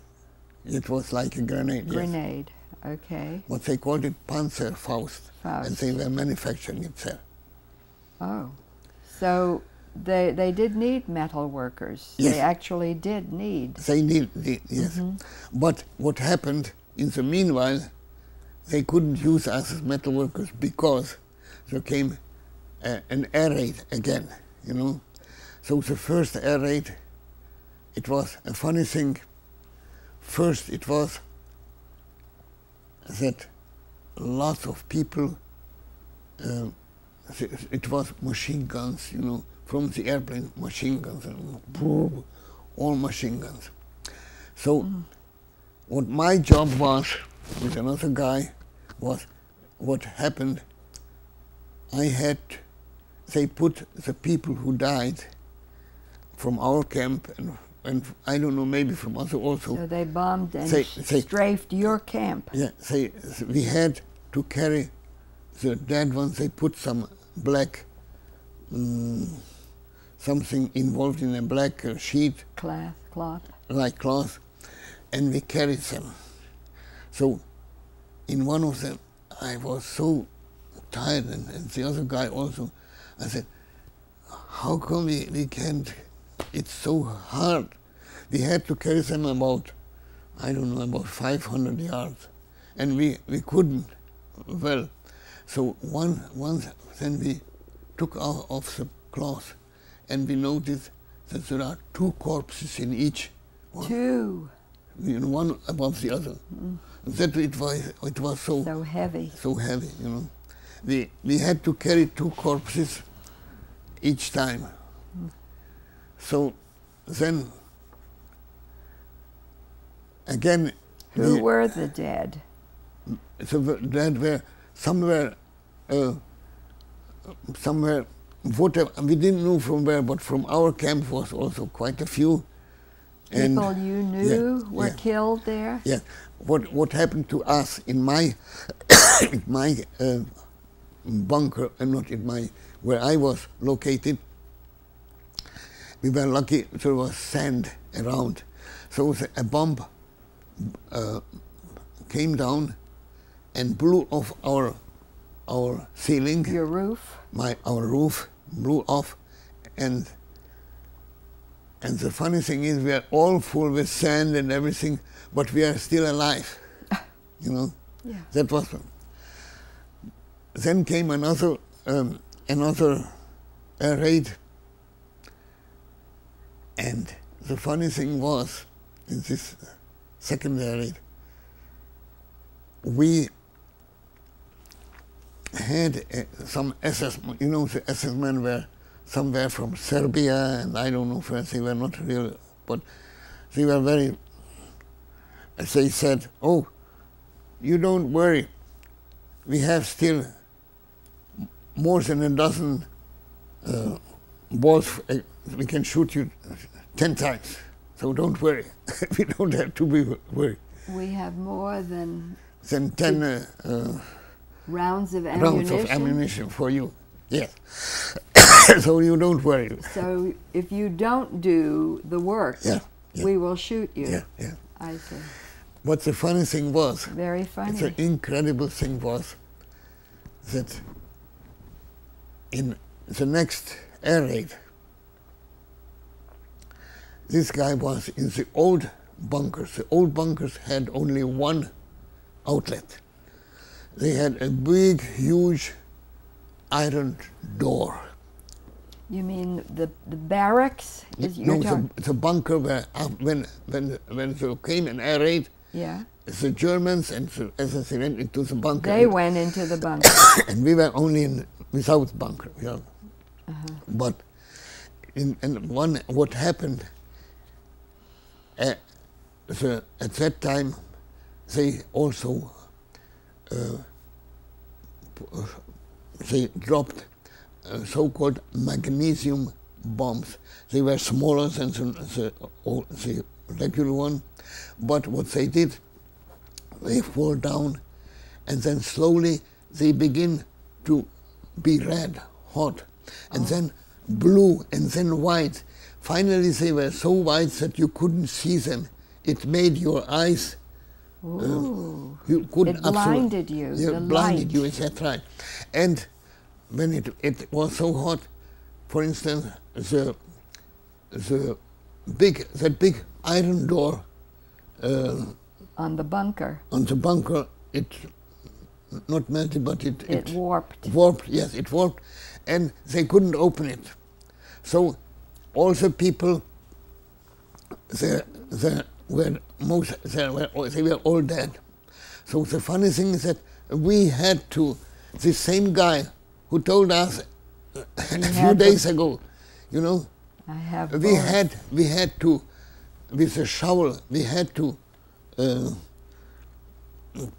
it was like a grenade. Grenade, yes. Okay. But they called it Panzerfaust, and they were manufacturing it there. Oh, so they did need metal workers. Yes. They actually did need. They need, yes. Mm-hmm. But what happened in the meanwhile, they couldn't use us as metal workers because there came an air raid again, So the first air raid, it was a funny thing. First it was that lots of people, it was machine guns, from the airplane, machine guns, all machine guns. So what my job was, with another guy, was what happened, they put the people who died from our camp and I don't know, maybe from us also. So they bombed and strafed your camp. Yeah, we had to carry the dead ones. They put some black, something involved in a black sheet. Cloth. Like cloth, and we carried them. So in one of them, I was so tired, and the other guy also. I said, how come we can't? It's so hard. We had to carry them about 500 yards, and we couldn't. Well, so once then we took off the cloth, and we noticed that there are 2 corpses in each one. 2. One above the other. That it was so heavy. So heavy, We had to carry 2 corpses each time. So then again... Who were the dead? So the dead were somewhere, whatever, we didn't know from where, but from our camp was also quite a few. People you knew were killed there? Yeah. What happened to us in my bunker, not in my, where I was located, we were lucky there was sand around. So a bomb came down and blew off our ceiling. Your roof? Our roof blew off, and the funny thing is we are all full with sand and everything, but we are still alive. You know? Yeah. That was. Then came another air raid, and the funny thing was, in this second air raid, we had some SS, you know, the SS men were somewhere from Serbia, and I don't know if they were not real, but they were very, as they said, oh, you don't worry, we have still more than a dozen balls, we can shoot you 10 times, so don't worry, we don't have to be worried. We have more than 10 rounds of ammunition for you, yes. So you don't worry. So if you don't do the work, we will shoot you. Yeah, yeah. I see. But the funny thing was, very funny. The incredible thing was that in the next air raid, this guy was in the old bunkers. The old bunkers had only one outlet. They had a big, huge iron door. You mean the barracks? No, the bunker where when there came an air raid, the Germans and the SS went into the bunker. They went into the bunker. And we were only without bunker. Yeah. But what happened, at that time, they also they dropped so-called magnesium bombs. They were smaller than the regular one, but what they did, they fall down, and then slowly they begin to be red, hot, and then blue, and then white. Finally, they were so white that you couldn't see them. It made your eyes. You couldn't. It blinded you. It blinded you. Is that right? And when it was so hot, for instance, that big iron door on the bunker. On the bunker, it not melted, but it warped. Warped, yes, it warped, and they couldn't open it. So all the people, they were all dead. So the funny thing is that we had to, the same guy who told us a few days ago, you know, we had to, with a shovel, we had to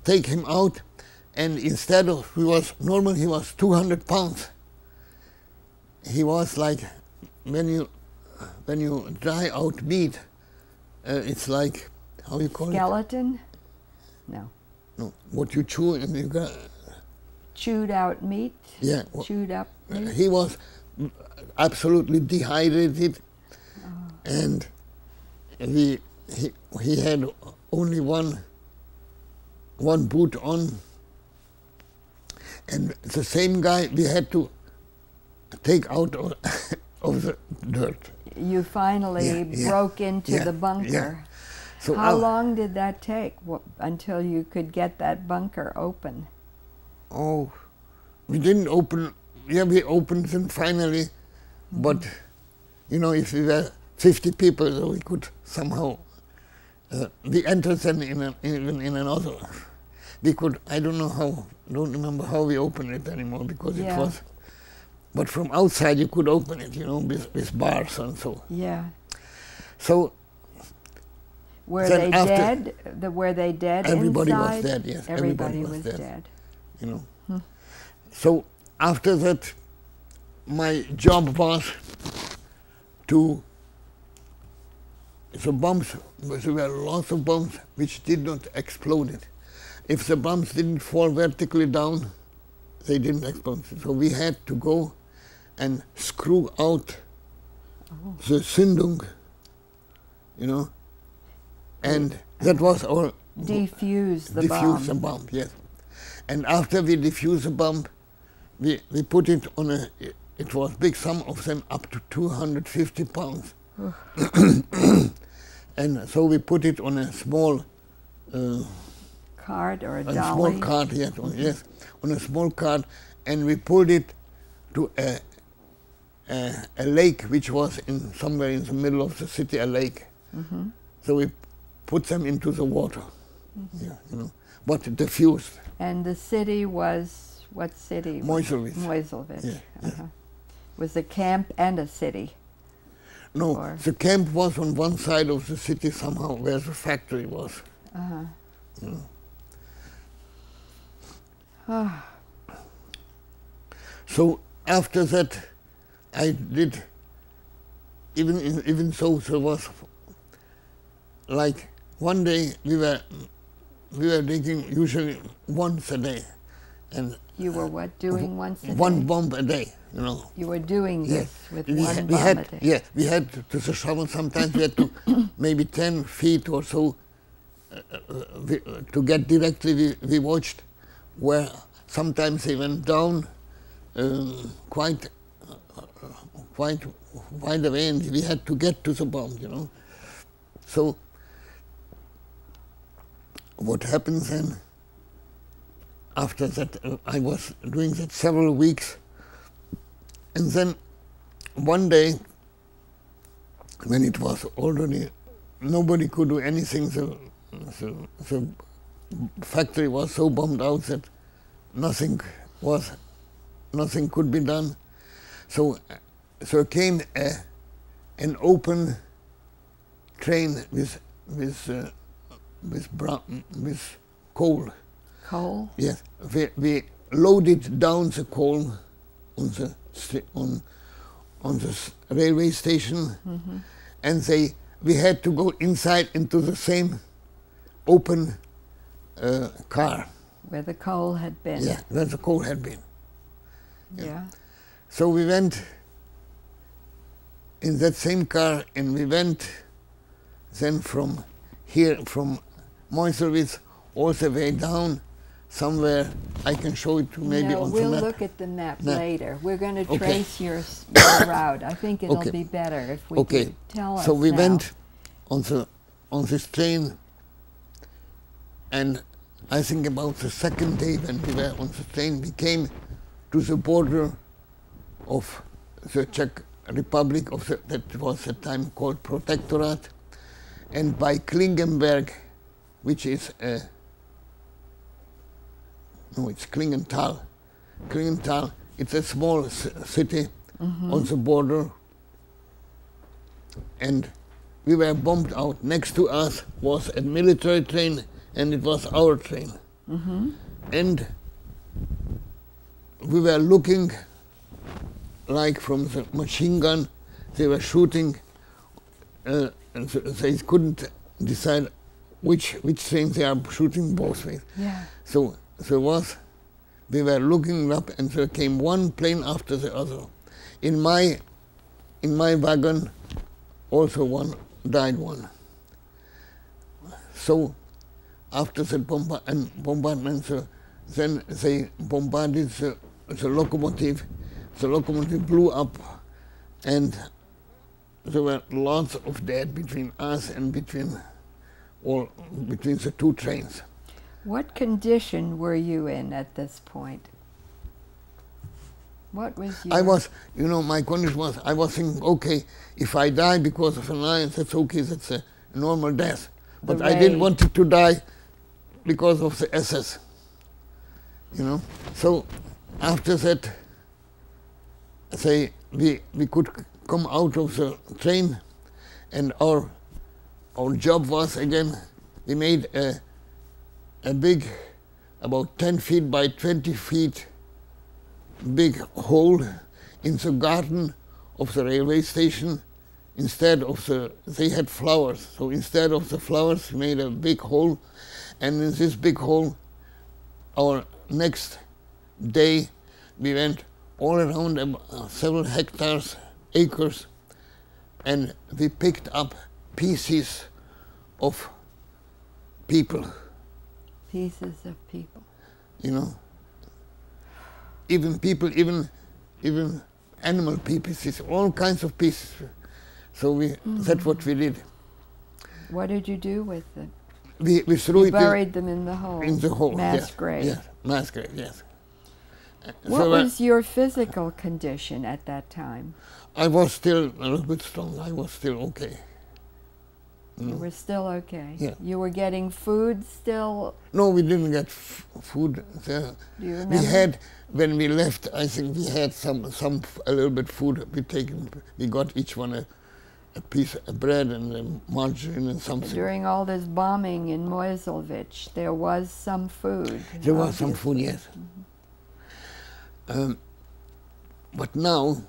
take him out, and instead of, he was 200 pounds. He was like, when you dry out meat, it's like, how you call skeleton? No. No, what you chew and you got... Chewed out meat? Yeah. Chewed up meat? He was absolutely dehydrated, and he had only one boot on, and the same guy we had to take out of the dirt. You finally broke into the bunker. Yeah. So how long did that take until you could get that bunker open? Oh, we didn't open. Yeah, we opened them finally, but you know, if we were 50 people, we could somehow. We entered them in another. We could. I don't know how. Don't remember how we opened it anymore because it was. But from outside you could open it, you know, with bars and so. Yeah. So. Were then they after- dead? Were they dead Everybody inside? was dead, yes. Everybody was dead. You know. So after that, my job was to, the bombs, there were lots of bombs which did not explode. If the bombs didn't fall vertically down, they didn't explode. So we had to go and screw out the Zündung, you know, and that was our Defuse the bomb. Defuse the bomb, yes. And after we defuse the bomb, we put it on a, it was big, some of them up to 250 pounds. And so we put it on a small Cart or a small dolly? cart, yes, yes, on a small cart, and we pulled it to a lake which was in somewhere in the middle of the city, a lake. So we put them into the water, yeah, you know, but diffused. And the city was, what city? Meuselwitz. Meuselwitz. Yeah, yeah. Was a camp and a city? No, Or- the camp was on one side of the city somehow, where the factory was. You know. So after that, I did, even so, there was like one day we were digging usually once a day, and You were what, doing once a day? one bomb a day, you know. You were doing Yeah. this with We one had, bomb a day? yeah, we had to the shovel. Sometimes we had to maybe 10 feet or so to get directly. We watched where sometimes they went down quite wide away, and we had to get to the bomb, you know. So what happens then? After that, I was doing that several weeks, and then one day, when it was already, nobody could do anything, the factory was so bombed out that nothing could be done. So came an open train with coal. Coal? Yes, we loaded down the coal on the railway station, and we had to go inside into the same open car. Where the coal had been? Yeah, where the coal had been. Yeah. So we went in that same car, and we went then from here, from Meuselwitz, all the way down somewhere. I can show it to maybe No, on we'll the map. look at the map Map. later. We're going to Okay. trace your route. I think it'll Okay. be better if we Okay, do. Tell us so we now. went on this train, and I think about the second day when we were on the train, we came to the border of the Czech Republic, that was at the time called Protectorate, and by Klingenberg, which is it's Klingenthal. Klingenthal, it's a small city on the border, and we were bombed out. Next to us was a military train, and it was our train. And we were looking like from the machine gun, they were shooting, and they couldn't decide which train they are shooting both ways. Yeah. So we were looking up, and there came one plane after the other. In my wagon, also died one. So after the bombardment, then they bombarded the locomotive. The locomotive blew up, and there were lots of dead between us and between the two trains. What condition were you in at this point? What was your... I was, my condition was, I was thinking, okay, if I die because of an iron, that's okay, that's a normal death. But I didn't want to die because of the SS, So after that, we could come out of the train, and our our job was again, we made a big, about 10 feet by 20 feet, big hole in the garden of the railway station. Instead of they had flowers, so instead of the flowers, we made a big hole, and in this big hole, our next day, we went all around several hectares, acres, and we picked up pieces of people. Pieces of people. You know, even people, even animal pieces, all kinds of pieces. So that's what we did. What did you do with it? We threw you it buried them in the hole. in the hole. Mass yes, grave. Yes, mass grave. Yes. What was your physical condition at that time? I was still a little bit strong. I was still okay. You were still okay. Yeah. You were getting food still. No, we didn't get food there. Do you remember? We had, when we left, I think we had a little bit food. We got each one a piece of bread and margarine and something. During all this bombing in Moselwich, there was some food. There was some food, yes. But now,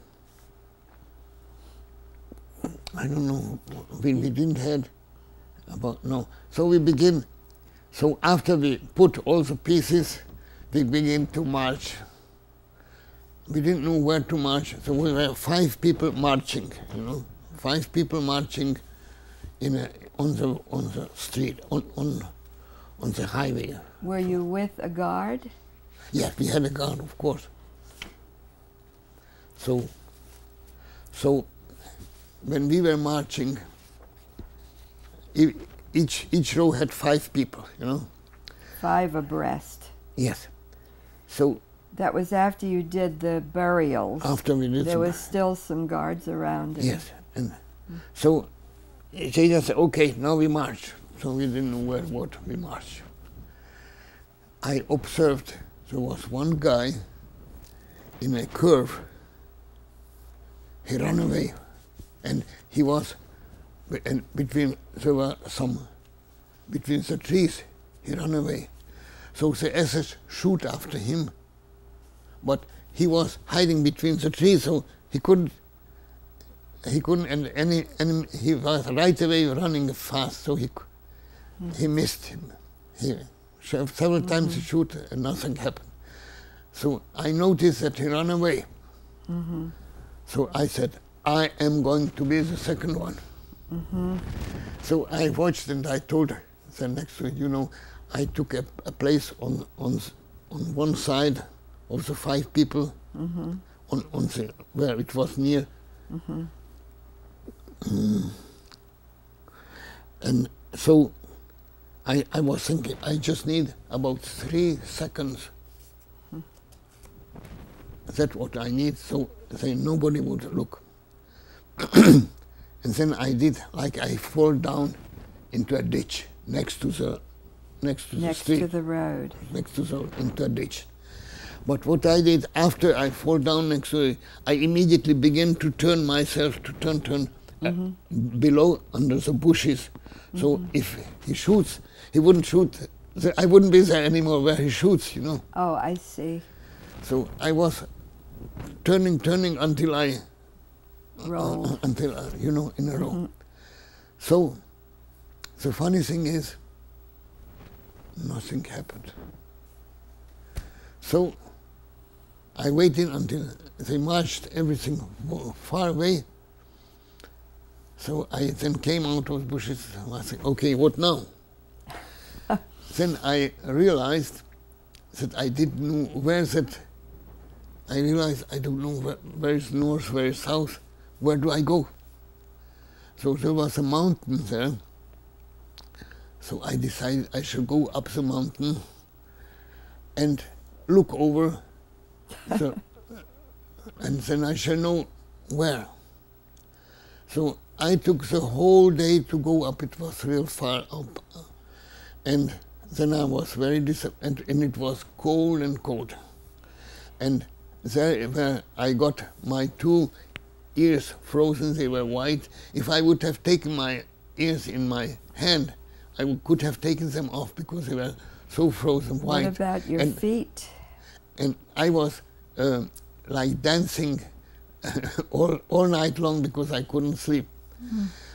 I don't know, we didn't have about, no. So we begin, so after we put all the pieces, we begin to march. We didn't know where to march, so we were 5 people marching, you know, 5 people marching on the street, on the highway. Were you with a guard? Yes, we had a guard, of course. So when we were marching, each row had 5 people, you know. 5 abreast. Yes. So that was after you did the burials. After we did. There was still some guards around. Yes, and so they just said, "Okay, now we march." So we didn't know what we marched. I observed there was one guy in a curve. He ran away, and he was, and between the trees, he ran away. So the SS shoot after him, but he was hiding between the trees, so he couldn't, and he was right away running fast, so he missed him. Several times he shoot and nothing happened. So I noticed that he ran away. So I said, I am going to be the second one. So I watched and I told the next one, you know, I took a place on one side of the 5 people, where it was near. And so I was thinking, I just need about 3 seconds. That's what I need, so nobody would look. And then I did, like I fall down into a ditch next to the street. Next to the road. Into a ditch. But what I did after I fall down next to it, I immediately began to turn myself, below under the bushes. So if he shoots, he wouldn't shoot. I wouldn't be there anymore where he shoots, you know. Oh, I see. So I was turning until I roll. You know, in a row. So the funny thing is, nothing happened. So I waited until they marched everything far away. So I then came out of the bushes. I said, okay, what now? Then I realized that I didn't know where that. I realized I don't know where is north, where is south. Where do I go? So there was a mountain there. So I decided I should go up the mountain and look over, and then I shall know where. So I took the whole day to go up. It was real far up. And then I was very disappointed, and it was cold and cold. And there where I got my 2 ears frozen, they were white. If I would have taken my ears in my hand, I could have taken them off because they were so frozen white. What about your feet? And I was like dancing all night long because I couldn't sleep.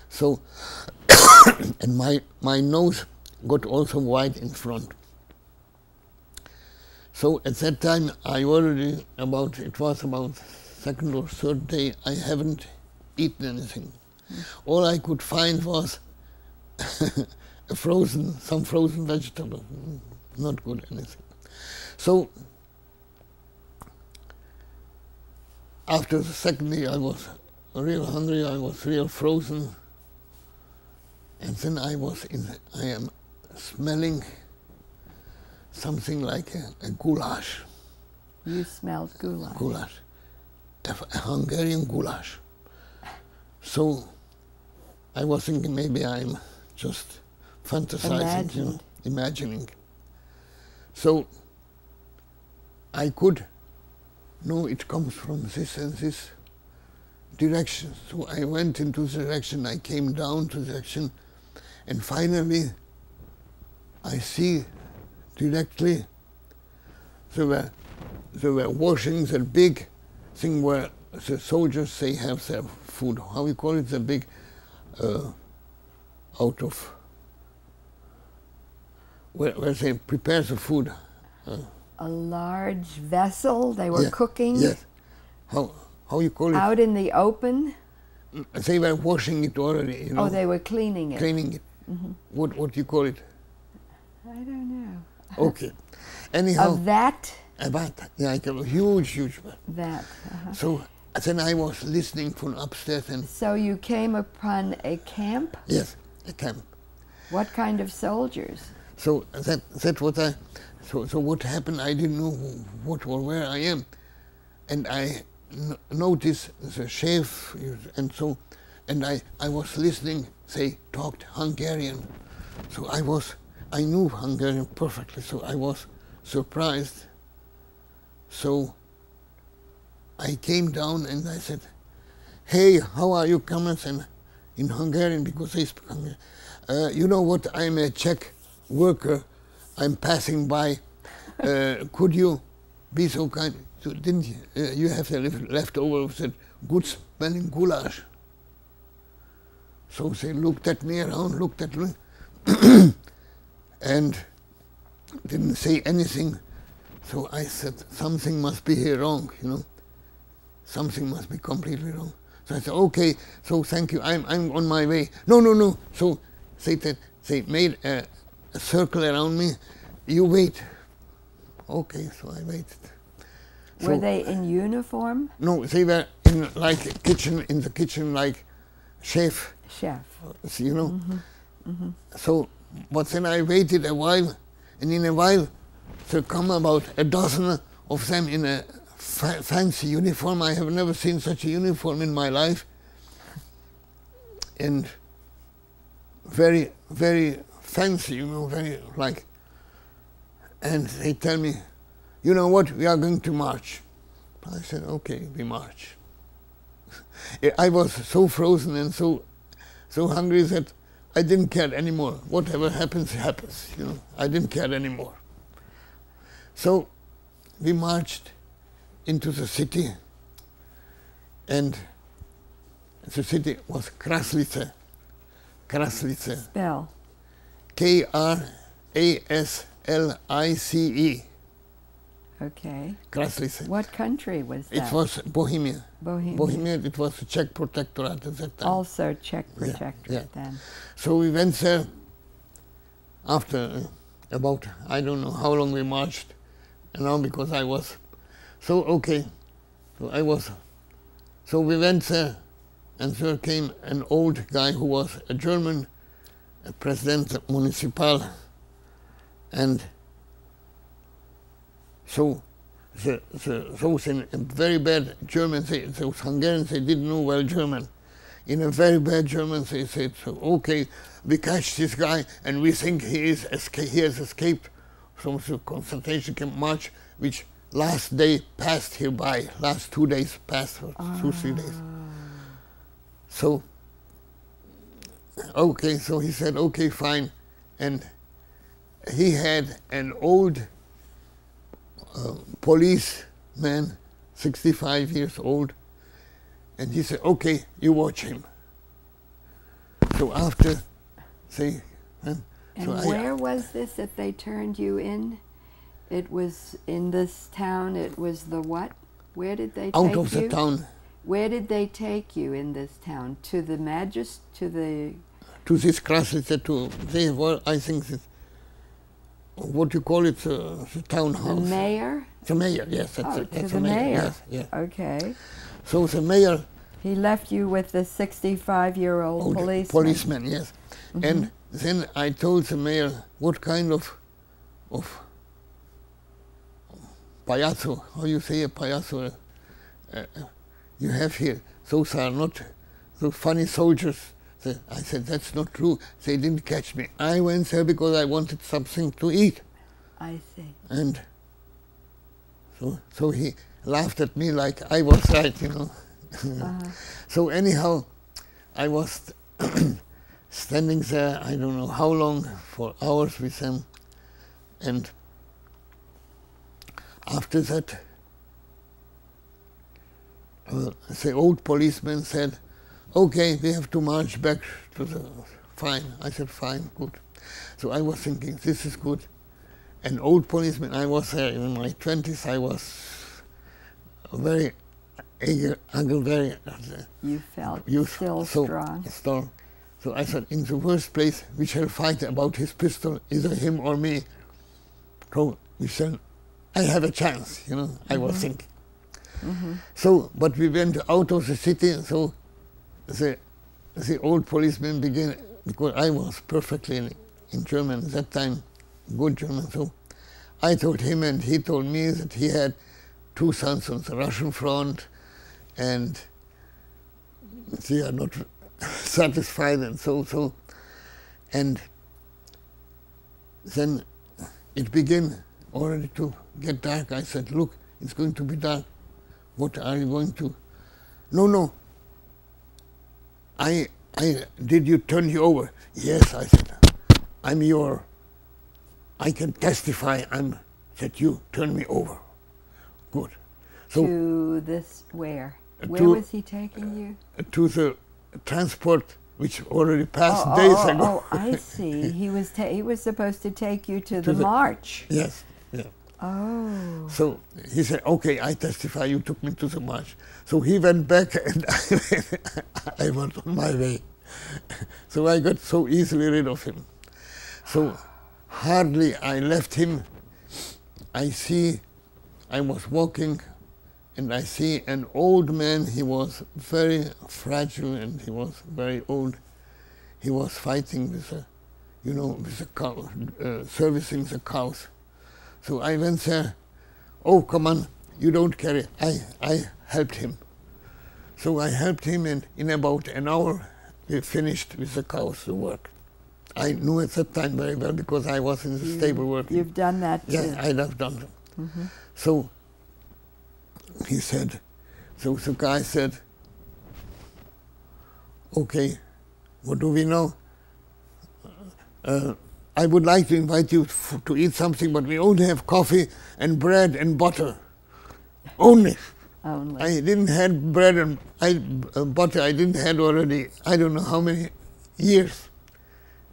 So, and my nose got also white in front. So at that time, I already it was about second or third day, I haven't eaten anything. All I could find was some frozen vegetable, not good anything. So after the second day, I was real hungry, I was real frozen, and then I am smelling something like a goulash. You smelled goulash? Goulash, a Hungarian goulash. So I was thinking maybe I'm just fantasizing, imagining. So I could know it comes from this and this direction. So I went into the direction, I came down to the direction, and finally I see directly they were washing the big thing where the soldiers, they have their food. How we call it? The big out of where they prepare the food. A large vessel they were cooking? Yes. How you call it? Out in the open? They were washing it already, you know. Oh, they were cleaning it. Cleaning it. What do you call it? I don't know. Okay. Anyhow. A vat? A vat, yeah, like a huge vat. Vat. So then I was listening from upstairs and... So you came upon a camp? Yes, a camp. What kind of soldiers? So that what so what happened, I didn't know what or where I am. And I noticed the chef and I was listening, they talked Hungarian. So I knew Hungarian perfectly, so I was surprised. So I came down and I said, "Hey, how are you coming?" And in Hungarian, because they speak Hungarian. You know what, I'm a Czech worker, I'm passing by. Could you be so kind? So didn't you have the leftover of that good smelling goulash? So they looked at me around, looked at me, and didn't say anything. So I said, something must be here wrong, you know. Something must be completely wrong. So I said, okay, so thank you, I'm on my way. No. So they made a circle around me. You wait. Okay, so I waited. Were they in uniform? No, they were in the kitchen like chef. Chef. You know. So, but then I waited a while, and in a while, there come about a dozen of them in a fancy uniform. I have never seen such a uniform in my life, and very, very fancy, you know, very like. And they tell me, you know what, we are going to march. I said, okay, we march. I was so frozen and so hungry that I didn't care anymore. Whatever happens, happens, you know. I didn't care anymore. So we marched into the city, and the city was Kraslice. Kraslice. Spell. Kraslice. Okay. Kraslice. What country was that? It was Bohemia. Bohemia. It was the Czech protectorate at that time. Also Czech protectorate then. So we went there after about, I don't know how long we marched, and now because I was, so okay, so we went there, and there came an old guy who was a German, a president municipal, and so those in very bad German, those Hungarians, they didn't know well German. In a very bad German, they said, so, okay, we catch this guy, and we think he has escaped from the concentration camp March, which last day passed here by, last 2 days passed, 2-3 days. So okay, so he said, okay, fine. And he had an old policeman, 65 years old, and he said, okay, you watch him. So after, say, and so where was this that they turned you in? It was in this town. It was the what? Where did they take you? Out of the town. Where did they take you in this town? To the To this crisis, they were, I think, what you call it, the town hall. The mayor? The mayor, yes. That's to that's the mayor. Yes, yes. Okay. So the mayor... He left you with the 65-year-old policeman. Policeman, yes. Mm-hmm. And then I told the mayor what kind of payaso, how you say a payaso, you have here. Those are not those funny soldiers. I said, that's not true. They didn't catch me. I went there because I wanted something to eat. I see. And so he laughed at me like I was right, you know. So anyhow, I was standing there, I don't know how long, for hours with them. And after that, the old policeman said, okay, we have to march back to the... Fine. I said, fine, good. So I was thinking, this is good. An old policeman, I was there in my 20s, I was very eager, very... You felt still strong. So I said, in the worst place, we shall fight about his pistol, either him or me. So we shall... I have a chance, you know, I was thinking. So, but we went out of the city, so the old policeman began, because I was perfectly in German at that time, good German, so I told him, and he told me that he had 2 sons on the Russian front, and they are not satisfied, and so. And then it began already to get dark. I said, look, it's going to be dark. What are you going to... No. Did you turn you over? Yes, I said, I can testify that you turned me over. Good. So to this where? Where was he taking you? To the transport, which already passed days ago. Oh, I see. He was supposed to take you to the march. Yes. Yeah. Oh. So he said, okay, I testify you took me to the march. So he went back and I went on my way. So I got so easily rid of him. So hardly I left him, I was walking and I see an old man. He was very fragile and he was very old. He was fighting with the cow, servicing the cows. So I went there, oh, come on, you don't carry. I helped him. So I helped him, and in about an hour, we finished with the cows, the work. I knew at that time very well because I was in the stable working. You've done that too. Yeah, I have done that. So he said, so the guy said, okay, what do we know? I would like to invite you to eat something, but we only have coffee and bread and butter. Only. I didn't have bread and butter. I didn't have already, I don't know how many years.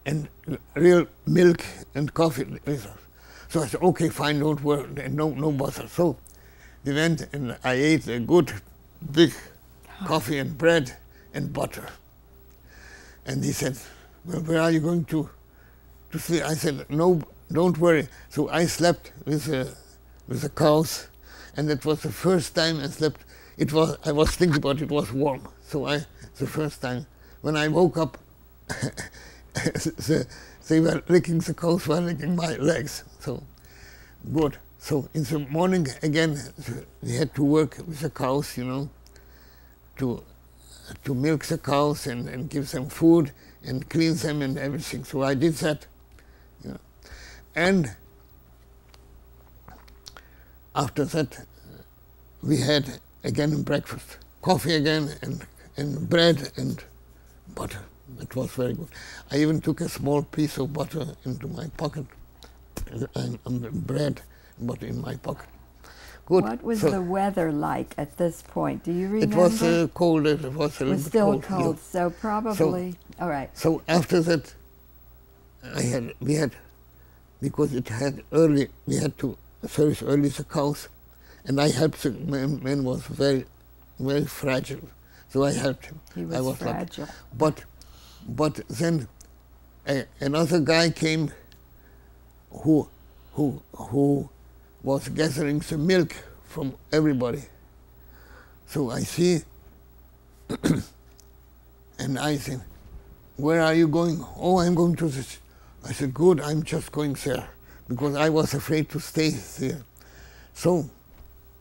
And real milk and coffee. So I said, okay, fine, don't worry, no butter. So we went and I ate a good big coffee and bread and butter. And he said, well, where are you going to sleep? I said, no, don't worry. So I slept with the cows, and it was the first time I slept. I was thinking about it was warm. So the first time when I woke up, they were licking, the cows were licking my legs. So good. So in the morning again, we had to work with the cows, you know, to milk the cows and give them food and clean them and everything. So I did that. You know. And after that, we had again breakfast, coffee again, and bread and butter. It was very good. I even took a small piece of butter into my pocket, and bread, butter in my pocket. Good. What was the weather like at this point? Do you remember? It was cold. It was a little bit still cold. cold, Yeah. so probably, all right. So after that, we had, because it had early, we had to service early the cows, and I helped the man was very, very fragile, so I helped him. He was I was fragile. Lucky. But then another guy came who was gathering the milk from everybody. So I see, and I said, "Where are you going?" "Oh, I'm going to this." I said, "Good, I'm just going there," because I was afraid to stay there. So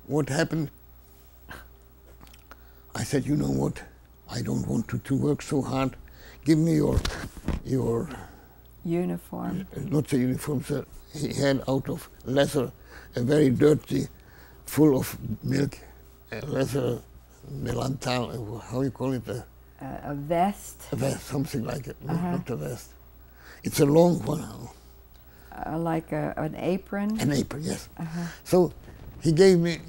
what happened? I said, "You know what? I don't want to work so hard. Give me your uniform." Not the uniform, sir. He had out of leather, a very dirty, full of milk, a leather melantal, how you call it? A vest? A vest, something like it. No, not a vest. It's a long one. Like an apron? An apron, yes. So he gave me,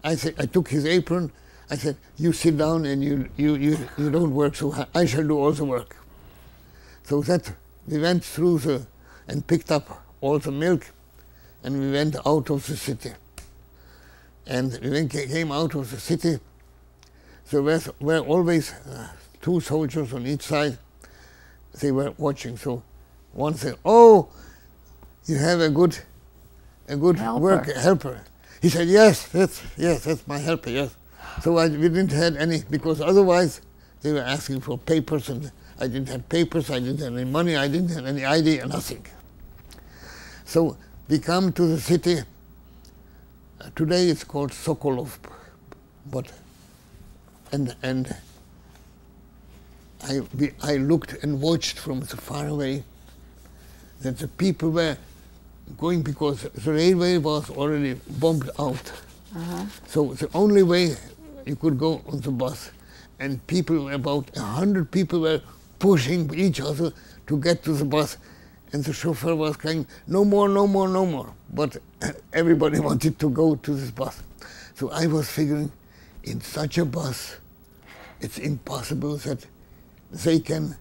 I took his apron. I said, "You sit down and you don't work so hard. I shall do all the work." So that we went through and picked up all the milk, and we went out of the city. And when we came out of the city, there were always two soldiers on each side. They were watching. So one said, "Oh, you have a good helper." He said, yes, that's my helper, yes. So we didn't have any, because otherwise they were asking for papers, and I didn't have papers, I didn't have any money, I didn't have any ID, nothing. So we come to the city. Today it's called Sokolov, and I looked and watched from far away that the people were going, because the railway was already bombed out. So the only way you could go on the bus, and people, about 100 people, were pushing each other to get to the bus, and the chauffeur was saying, "No more, no more, no more." But everybody wanted to go to this bus. So I was figuring, in such a bus, it's impossible that they can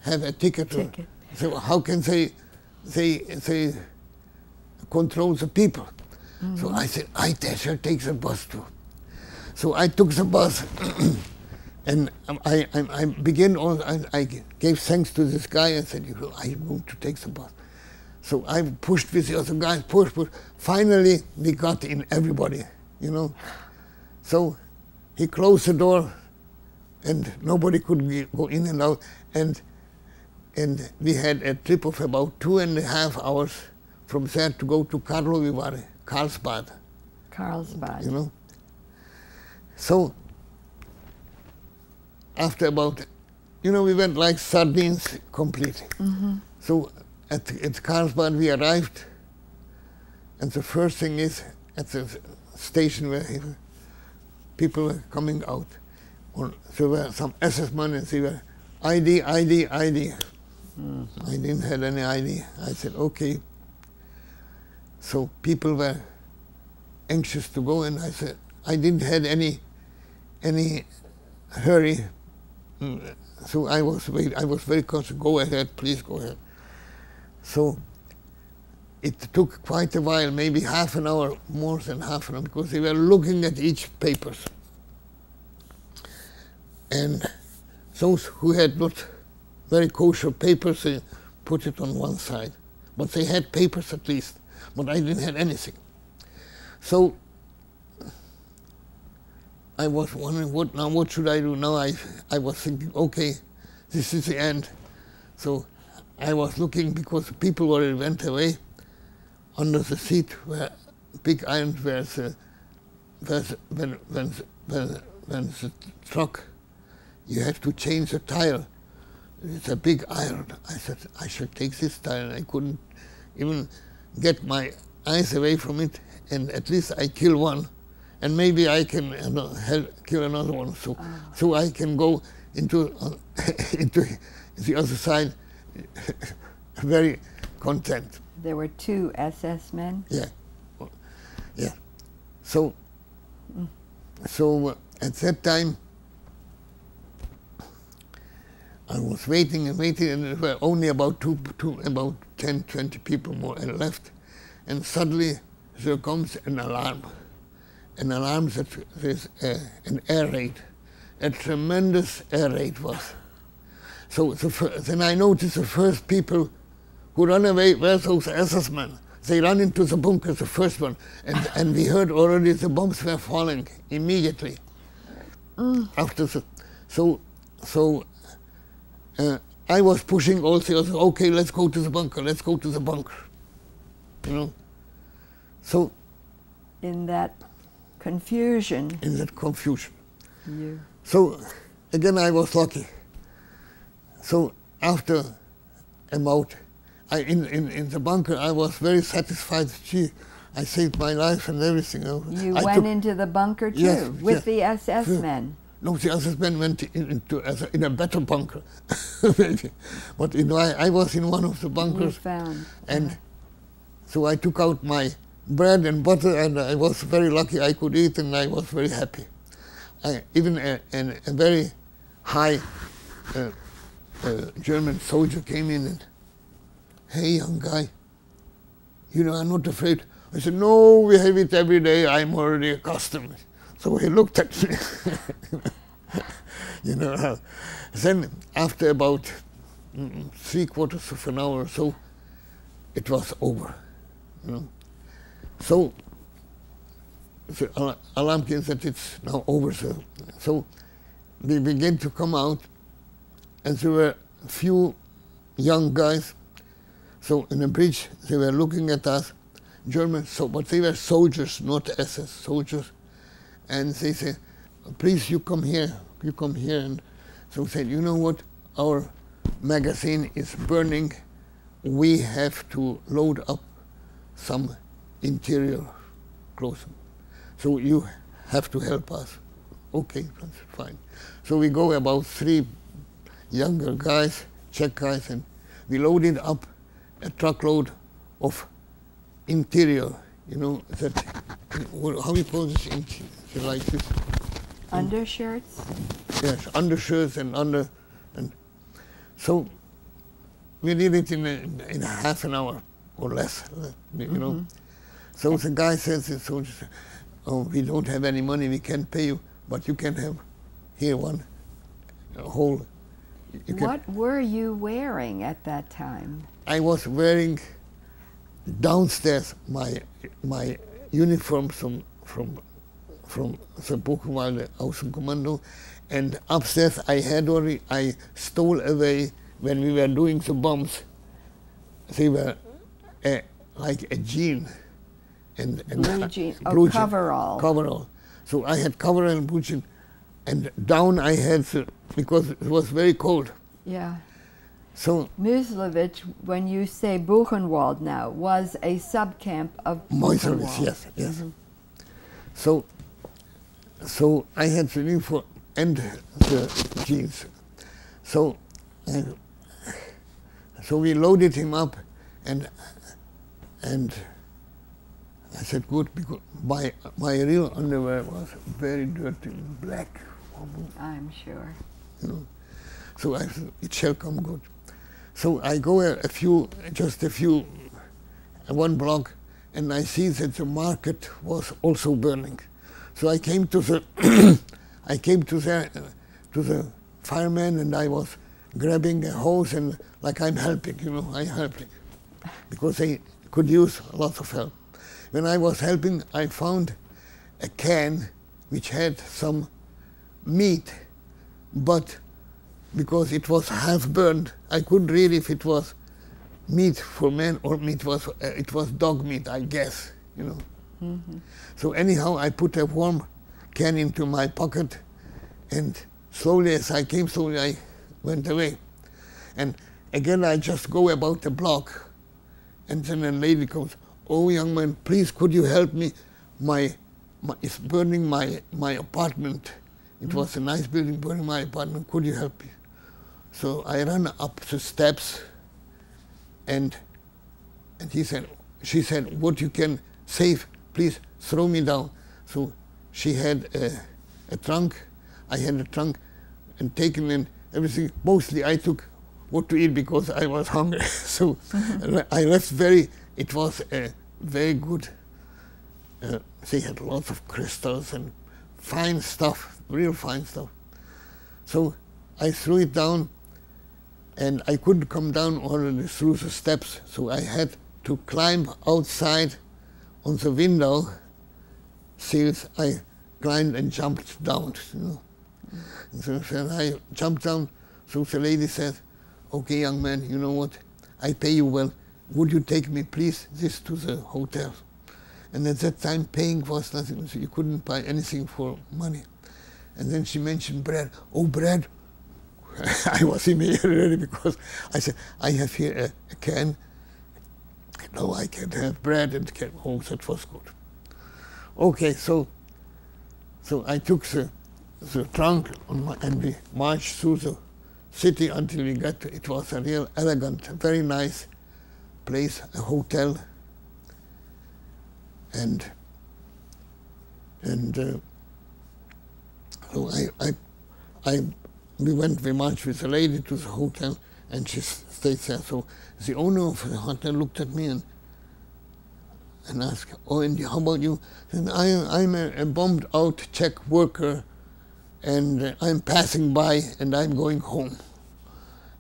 have a ticket. So how can they control the people? So I said, I shall take the bus too. So I took the bus, and I gave thanks to this guy and said, I'm going to take the bus. So I pushed with the other guys, push. Finally, we got in, everybody, So he closed the door, and nobody could go in and out. And we had a trip of about 2.5 hours from there to go to Karlovy Vary, Carlsbad. Carlsbad. So after about, we went like sardines completely. So at Carlsbad we arrived, and the first thing is, at the station where people were coming out, there were some SS men, and they were ID. I didn't have any ID. I said, okay. So people were anxious to go, and I said, I didn't have any hurry. So I was very conscious. Go ahead, please go ahead. So it took quite a while, maybe half an hour, more than half an hour, because they were looking at each papers. And those who had not very kosher papers, they put it on one side. But they had papers at least, but I didn't have anything. So I was wondering, what should I do now? I was thinking, okay, this is the end. So I was looking, because people already went away. Under the seat were big irons, when the truck, you have to change the tire. It's a big iron. I said, I should take this tire, and I couldn't even get my eyes away from it, and at least I kill one, and maybe I can kill another one, so I can go into into the other side, very content. There were 2 SS men? Yeah, yeah. So, at that time, I was waiting and waiting, and there were only about 10, 20 people more left. And suddenly there comes an alarm that there's an air raid. A tremendous air raid was. So then I noticed the first people who run away were those SS men. They ran into the bunker, the first one, and we heard already the bombs were falling immediately. After the, I was pushing all the others, okay, let's go to the bunker, let's go to the bunker. You know? So in that confusion. In that confusion. You. So again I was lucky. So after about in the bunker I was very satisfied. Gee, I saved my life and everything. You went into the bunker too, yes, with the SS men? No, the SS men went in a better bunker. Maybe. But I was in one of the bunkers. You found. And so I took out my bread and butter, and I was very lucky I could eat, and I was very happy. Even a very high German soldier came in and, hey, young guy, I'm not afraid. I said, no, we have it every day. I'm already accustomed. So he looked at me. Then after about 3/4 of an hour or so, it was over. So the alarm came that it's now over. So we began to come out, and there were a few young guys. So in the bridge, they were looking at us, Germans, but they were soldiers, not SS soldiers. And they said, please, you come here. And so said, you know what, our magazine is burning. We have to load up some interior clothing. So you have to help us. Okay, that's fine. So we go about 3 younger guys, Czech guys, and we loaded up a truckload of interior, that, how you call this, like this? Undershirts? Yes, undershirts and so we did it in a half an hour or less, So the guy says, the soldier says, oh, we don't have any money, we can't pay you, but you can have here one whole. What were you wearing at that time? I was wearing downstairs my uniform from the Buchenwalder Außenkommando, and upstairs I stole away when we were doing the bombs. They were like a jean and blue jean, blue coverall. Coverall. So I had coverall and blue jean, and down I had because it was very cold. Yeah. So Müslewitsch, when you say Buchenwald now, was a subcamp of Buchenwald. Yes. So I had the uniform and the jeans. So we loaded him up, and I said, good, because my real underwear was very dirty, black. I'm sure. So I said, it shall come good. So I go just a few, 1 block, and I see that the market was also burning. So I came to the to the fireman, and I was grabbing a hose, and like I'm helping, I'm helping, because they could use a lot of help. When I was helping, I found a can which had some meat, but because it was half burned, I couldn't read if it was meat for men or it was dog meat, I guess, So anyhow, I put a warm can into my pocket, and slowly, as I came, slowly I went away. And again, I just go about the block, and then a lady comes, oh, young man, please, could you help me? It's burning my apartment. It was a nice building, but in my apartment, could you help me? So I ran up the steps, and she said, what you can save, please throw me down. So she had a trunk, I had a trunk, and taken in everything. Mostly I took what to eat because I was hungry. So I left it was a very good, they had lots of crystals and fine stuff, real fine stuff. So I threw it down, and I couldn't come down already through the steps, so I had to climb outside on the window sills. I climbed and jumped down, you know. And so when I jumped down, so the lady said, okay, young man, you know what, I pay you well. Would you take me, please, to the hotel? And at that time, paying was nothing, so you couldn't buy anything for money. And then she mentioned bread. Oh, bread. I was immediately ready because I said, I have here a can. No, I can't have bread and can. Oh, that was good. Okay, so I took the trunk and we marched through the city until we got to, it was a real elegant, very nice place, a hotel. And so we marched with the lady to the hotel, and she stayed there. So the owner of the hotel looked at me and asked, oh, and how about you? And I'm a bombed out Czech worker, and I'm passing by and I'm going home.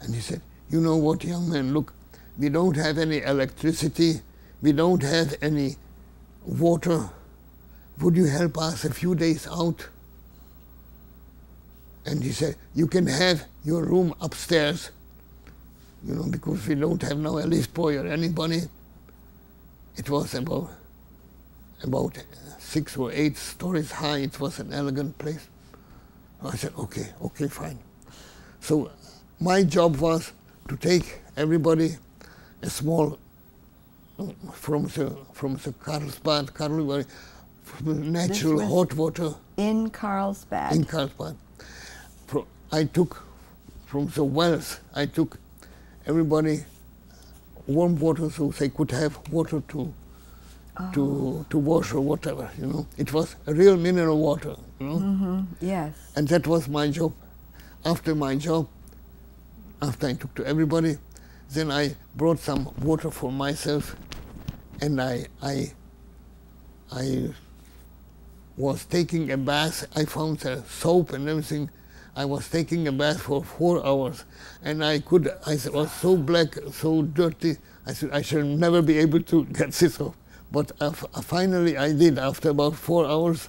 And he said, you know what, young man, look, we don't have any electricity, we don't have any water. Would you help us a few days out? And he said, you can have your room upstairs, you know, because we don't have now a lift boy or anybody. It was about 6 or 8 stories high. It was an elegant place. I said, okay, fine. So my job was to take everybody a small, from the Carlsbad, natural hot water. In Carlsbad? In Carlsbad. I took from the wells, I took everybody warm water so they could have water to wash or whatever, you know. It was real mineral water, you know. Mm-hmm. Yes. And that was my job. After my job, after I took to everybody, then I brought some water for myself, and I was taking a bath. I found the soap and everything. I was taking a bath for 4 hours, and I was so black, so dirty. I said, I shall never be able to get this off. But finally I did after about 4 hours.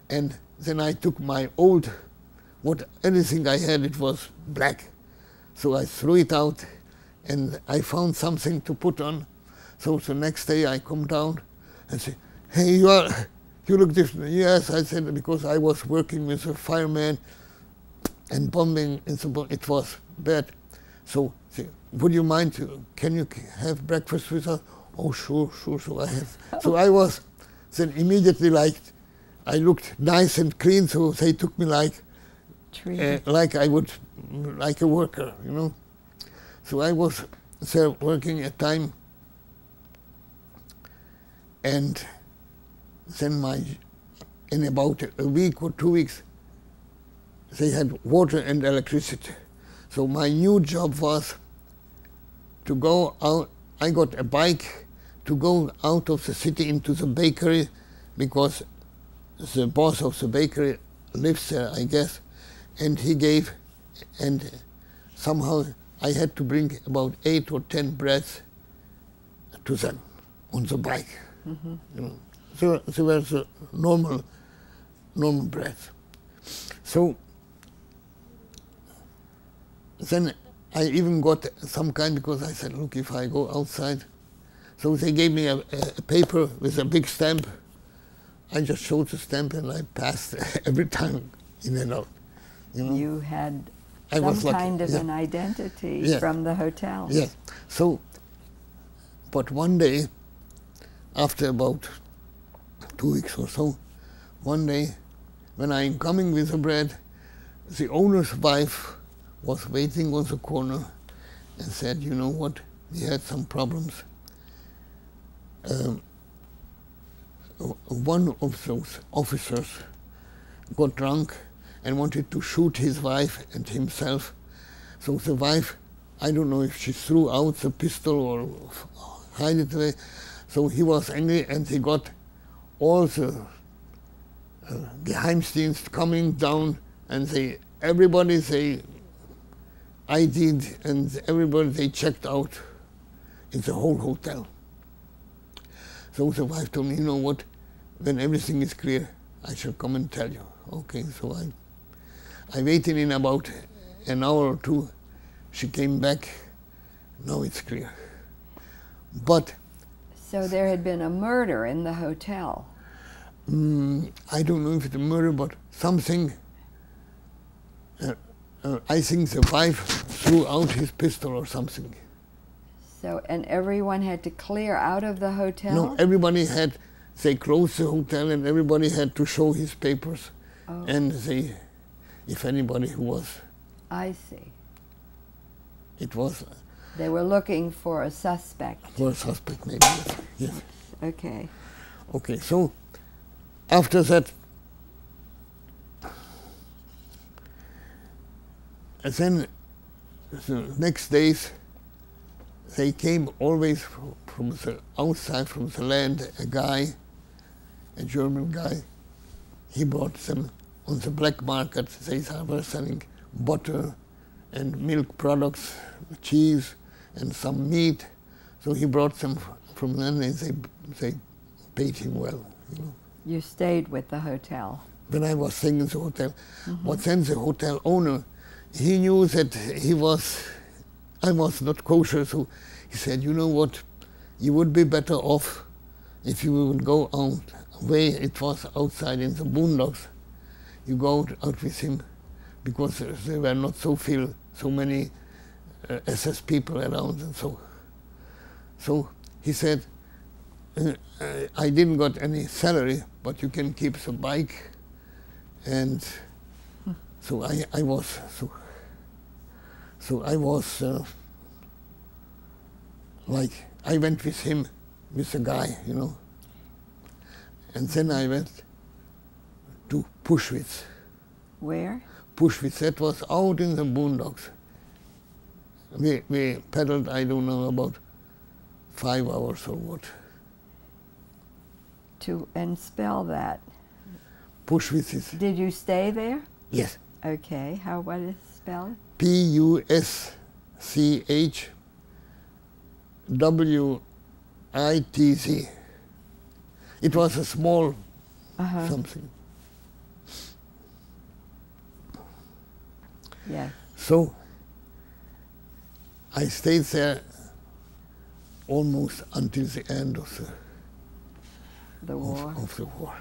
And then I took my old, anything I had, it was black. So I threw it out, and I found something to put on. So the next day I come down and say, hey, you look different. Yes, I said, because I was working with a fireman and bombing, it was bad. So, would you mind, can you have breakfast with us? Oh, sure, so I have. So I was then immediately I looked nice and clean, so they took me like a worker, you know. So I was there working a time, and then in about a week or 2 weeks, they had water and electricity. So my new job was to go out. I got a bike to go out of the city into the bakery, because the boss of the bakery lives there, I guess, and and somehow I had to bring about 8 or 10 breads to them on the bike. Mm-hmm. You know. So they were the normal breads. So then I even got some kind, because I said, look, if I go outside. So they gave me a paper with a big stamp. I just showed the stamp and I passed every time in and out. You know? You had some kind of an identity from the hotel. Yes. So, but one day, after about 2 weeks or so, one day when I'm coming with the bread, the owner's wife was waiting on the corner and said, you know what, we had some problems. One of those officers got drunk and wanted to shoot his wife and himself. So the wife, I don't know if she threw out the pistol or hid it away. So he was angry and he got all the Geheimdienst coming down and everybody they ID'd and everybody they checked out in the whole hotel. So the wife told me, you know what, when everything is clear, I shall come and tell you. Okay, so I waited in about an hour or two. She came back, now it's clear. But so there had been a murder in the hotel. I don't know if it's a murder, but something. I think the wife threw out his pistol or something. So, and everyone had to clear out of the hotel? No, everybody had, they closed the hotel and everybody had to show his papers. Oh. And if anybody who was. I see. It was. They were looking for a suspect. For a suspect, maybe, yes. Okay. Okay, so after that, and then the next days, they came always from the outside, from the land, a guy, a German guy. He brought them on the black market. They were selling butter and milk products, cheese, and some meat. So he brought them from then, and they paid him well. You know. You stayed with the hotel? When I was staying in the hotel. But then the hotel owner, he knew that I was not kosher, so he said, you know what, you would be better off if you would go out away. It was outside in the boondocks. You go out with him, because there were not so many SS people around and so. So he said, I didn't got any salary, but you can keep the bike. And so I was like, I went with him, with a guy, you know. And then I went to Puschwitz. Where? Puschwitz, that was out in the boondocks. We pedaled, I don't know, about 5 hours or what. And spell that. Puschwitz is. Did you stay there? Yes. Okay, what is it spelled? Puschwitz. It was a small something. Yes. So I stayed there almost until the end of the war. Of the war.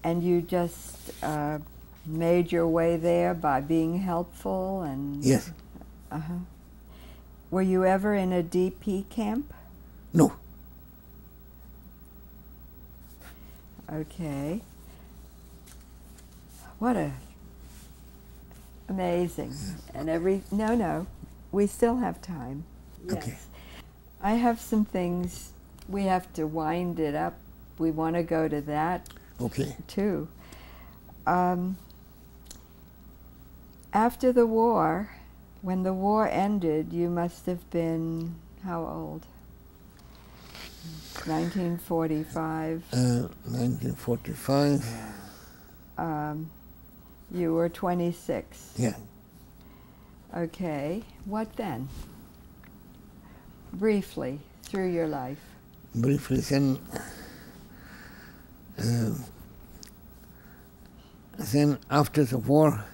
And you just made your way there by being helpful and. Yes. Were you ever in a DP camp? No. Okay. What amazing. And no, we still have time. Yes. Okay. I have some things, we have to wind it up. We want to go to that too. After the war, when the war ended, you must have been how old? 1945. 1945. You were 26. Yeah. Okay. What then? Briefly, through your life. Briefly, then after the war,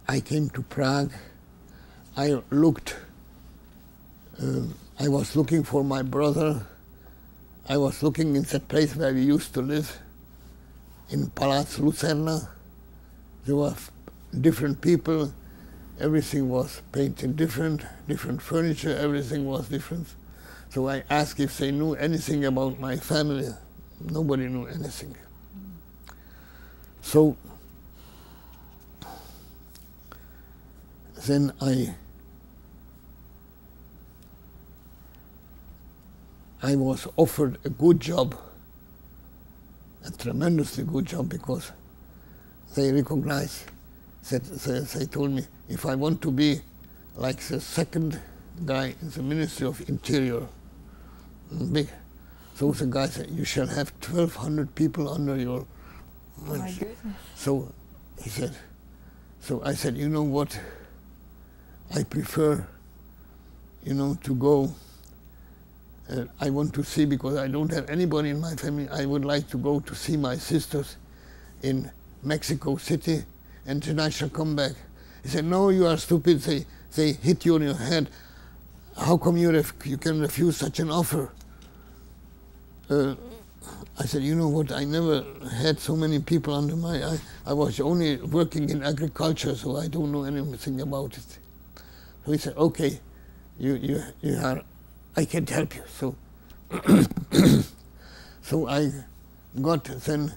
I came to Prague. I was looking for my brother. I was looking in that place where we used to live, in Palác Lucerna. There were different people. Everything was painted different furniture, everything was different. So I asked if they knew anything about my family. Nobody knew anything. So then I was offered a good job, a tremendously good job, because they recognized that they told me if I want to be like the second guy in the Ministry of Interior, big. So the guy said, you shall have 1,200 people under your... Oh my goodness. So he said, so I said, you know what, I prefer, to go, I want to see, because I don't have anybody in my family, I would like to go to see my sisters in Mexico City, and then I shall come back. He said, no, you are stupid, they hit you on your head. How come you can refuse such an offer? I said, you know what, I never had so many people under my... I was only working in agriculture, so I don't know anything about it. So he said, okay, you are, I can't help you. So, so I got then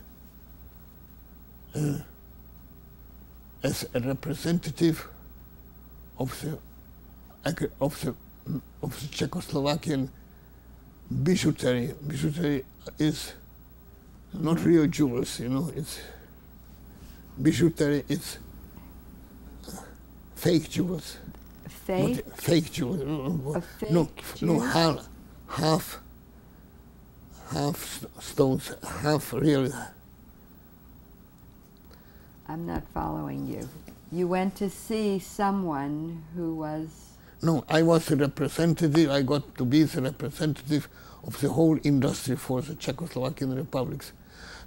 as a representative of the Czechoslovakian bijouterie. Bijouterie is not real jewels, it's bijouterie, it's fake jewels. Fake? Fake jewels. No, half stones, half real. I'm not following you. You went to see someone who was... No, I was a representative. I got to be the representative of the whole industry for the Czechoslovakian republics.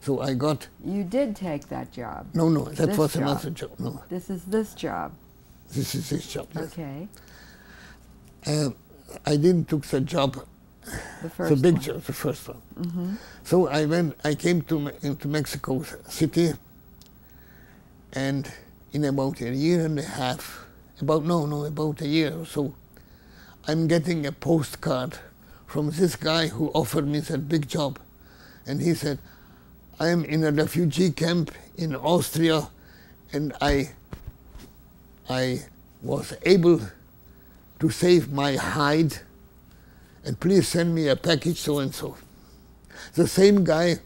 So I got... You did take that job? No, that this was job. Another job. No. This is this job? This is this job, yes. Okay. I didn't took the job, The big one. job, the first one. Mm-hmm. So I came into Mexico City, and in about a year and a half, about a year or so, I'm getting a postcard from this guy who offered me that big job. And he said, I am in a refugee camp in Austria, and I was able to save my hide, and please send me a package so and so. The same guy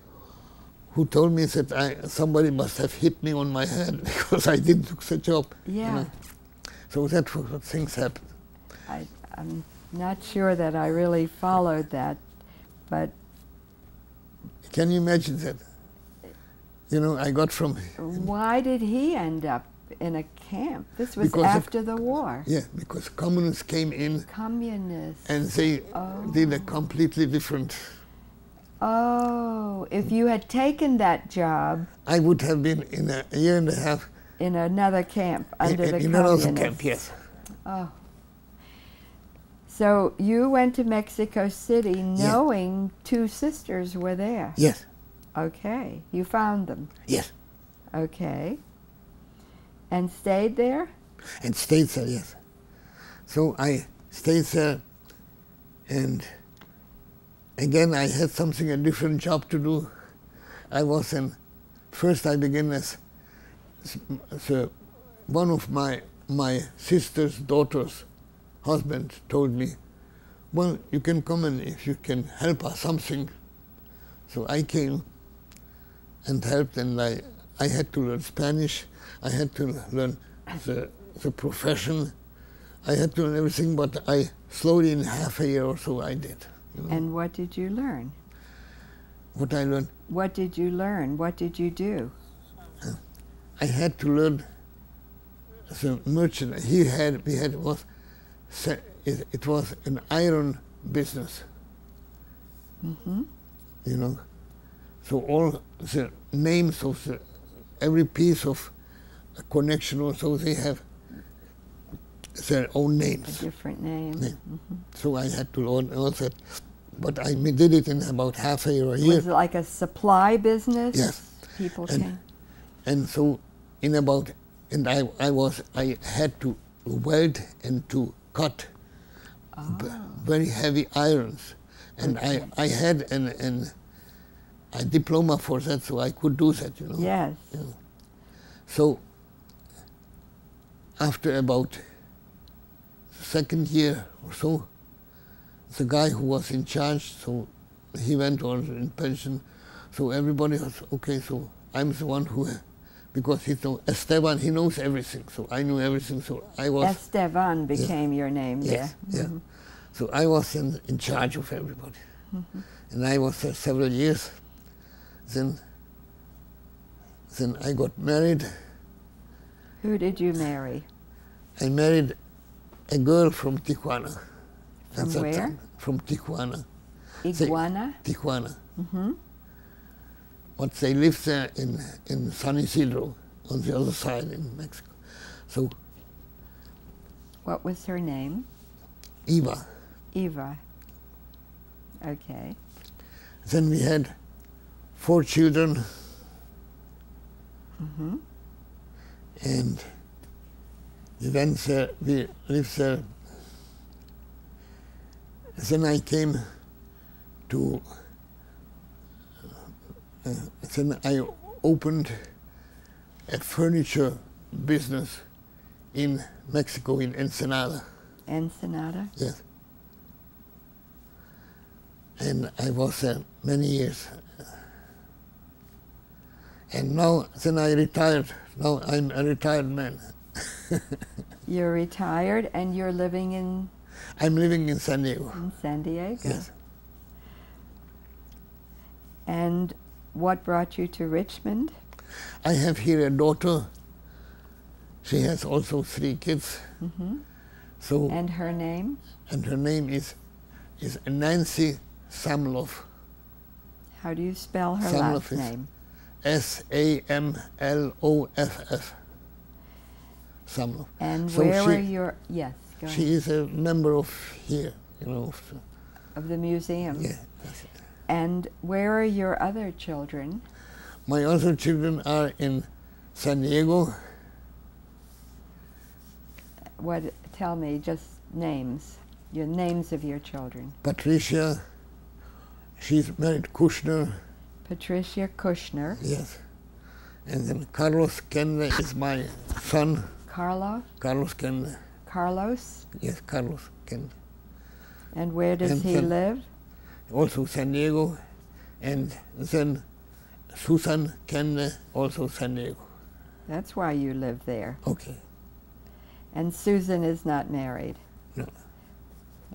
who told me that somebody must have hit me on my head because I didn't do the job. Yeah. So that's what things happened. I'm not sure that I really followed that, but... Can you imagine that? I got from... Why did he end up in a camp? This was because after the war. Yeah, because communists came in. Communists. And they did a completely different... Oh, if you had taken that job... I would have been in a year and a half... In another camp, under the communists. In another camp, yes. Oh. So you went to Mexico City knowing two sisters were there? Yes. Okay. You found them? Yes. Okay. And stayed there? And stayed there, yes. So I stayed there, and again I had a different job to do. First I began as one of my sister's daughter's husband told me, well, you can come and if you can help us something. So I came and helped, and I had to learn Spanish, I had to learn the profession, I had to learn everything, but I slowly in half a year or so I did. And what did you learn? What I learned? What did you learn? What did you do? I had to learn the merchant. It was an iron business. Mm-hmm. So all the names of every piece of a connection or so, they have their own names. A different name. Mm-hmm. So I had to learn all that. But I did it in about half a year or a year. Was it like a supply business? Yes. People came? And so I had to weld and to cut very heavy irons. And I had a diploma for that, so I could do that, you know. Yes. You know. So after about the second year or so, the guy who was in charge, so he went on in pension, so everybody was, okay, so I'm the one who, because he knows, Esteban, he knows everything, so I knew everything, so I was... Esteban became your name yes, there. Yeah. So I was in charge of everybody. And I was there several years. Then I got married. Who did you marry? I married a girl from Tijuana. From where? Time. From Tijuana. Iguana? Tijuana. But they lived there in San Isidro, on the other side in Mexico. So. What was her name? Eva. Eva. Okay. Then we had 4 children. And we went there, we lived there. Then I came to, then I opened a furniture business in Mexico, in Ensenada. Ensenada? Yes. And I was there many years. And now, then I retired. Now I'm a retired man. You're retired and you're living in? I'm living in San Diego. In San Diego? Yes. And what brought you to Richmond? I have here a daughter. She has also 3 kids. So. And her name? And her name is Nancy Samloff. How do you spell her Samloff last name? Samloff. Samloff. And so where were your, yes, go ahead. She is a member of here, you know. Of the museum? Yeah. And where are your other children? My other children are in San Diego. What, tell me, just names, your names of your children. Patricia, she's married Kushner. Patricia Kushner. Yes. And then Carlos Kende is my son. Carlo? Carlos Kende. Carlos? Yes, Carlos Kende. And where does he live? Also San Diego. And then Susan Kende, also San Diego. That's why you live there. Okay. And Susan is not married? No.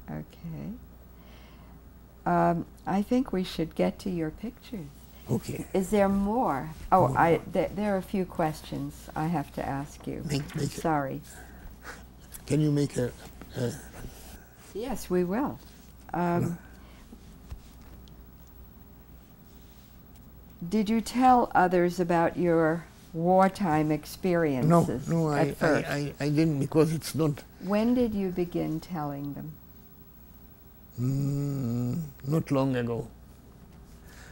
Okay. I think we should get to your pictures. Okay. Is there more? Oh, there are a few questions I have to ask you. Sorry. Can you make a... Yes, we will. Did you tell others about your wartime experiences at first? I didn't, because it's not... When did you begin telling them? Not long ago.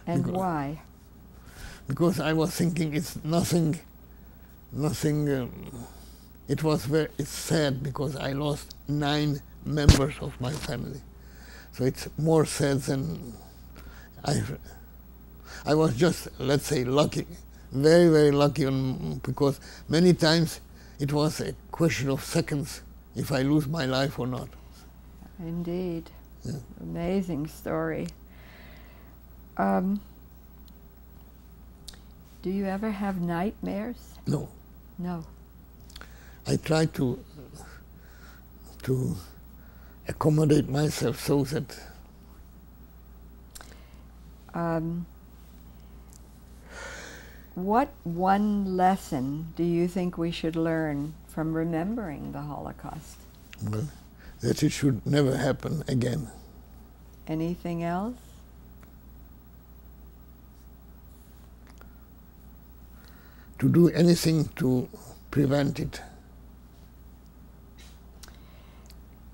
And why? Because I was thinking it's nothing, it's sad because I lost 9 members of my family. So it's more sad than I was just, let's say, lucky, very, very lucky, because many times it was a question of seconds if I lose my life or not. Indeed. Yeah. Amazing story. Do you ever have nightmares? No. No. I try to accommodate myself so that what one lesson do you think we should learn from remembering the Holocaust? well, that it should never happen again. Anything else? To do anything to prevent it.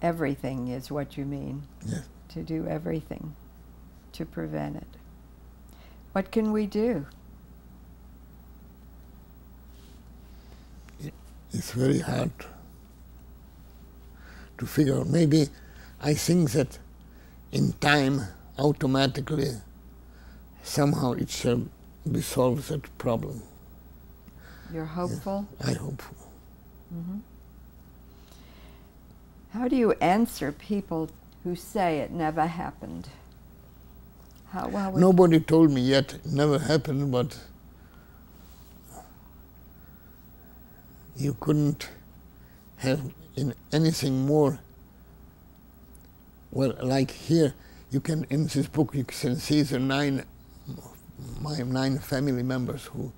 Everything is what you mean. Yes. To do everything to prevent it. What can we do? It's very hard to figure out. Maybe I think that in time, automatically, somehow it shall be solved, that problem. You're hopeful? Yes, I hope. Mm-hmm. How do you answer people who say it never happened? How well would Nobody told me yet it never happened, but you couldn't have in anything more. Well, like here, you can, in this book, you can see the my 9 family members who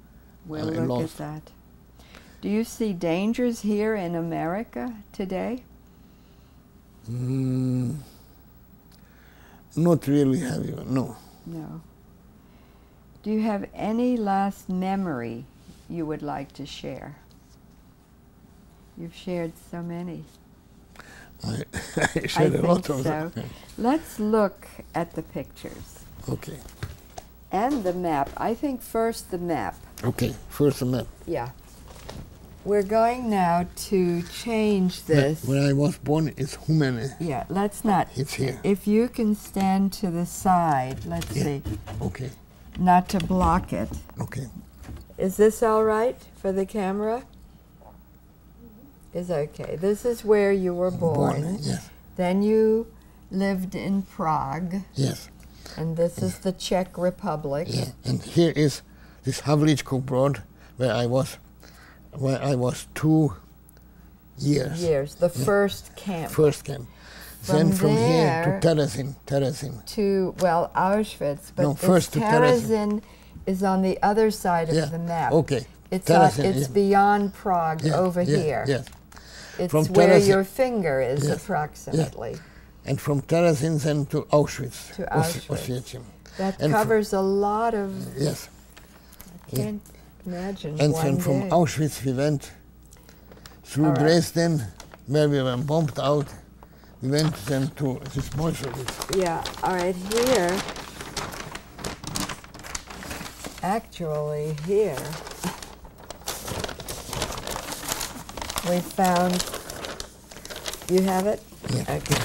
we'll I look lost. at that. Do you see dangers here in America today? Not really, have you? No. No. Do you have any last memory you would like to share? You've shared so many. I shared a lot of so. them. Let's look at the pictures. Okay. And the map. I think first the map. Okay, first the map. Yeah. We're going now to change this. Where I was born is Humene. Yeah, let's not. It's here. If you can stand to the side, let's see. Okay. Not to block it. Okay. Is this all right for the camera? Is okay. This is where you were born. Yes. Then you lived in Prague. Yes. And this is the Czech Republic. Yeah. And here is this Havlíčkův Brod, where I was 2 years. The first camp. First camp. From Then from there here to Terezin. To, well, Auschwitz. But No, first to Terezin is on the other side of the map. Okay. It's, Terezin, it's beyond Prague over here. Yes. It's From where Terezin, your finger is approximately. And from Terezin then to Auschwitz. To Auschwitz. Oswiecim. That and covers a lot of... Yes. I can't imagine And one then from day. Auschwitz we went through Dresden, where we were bombed out. We went then to this Meuselwitz. Yeah, all right, here, actually here, we found, you have it? Yeah. Okay.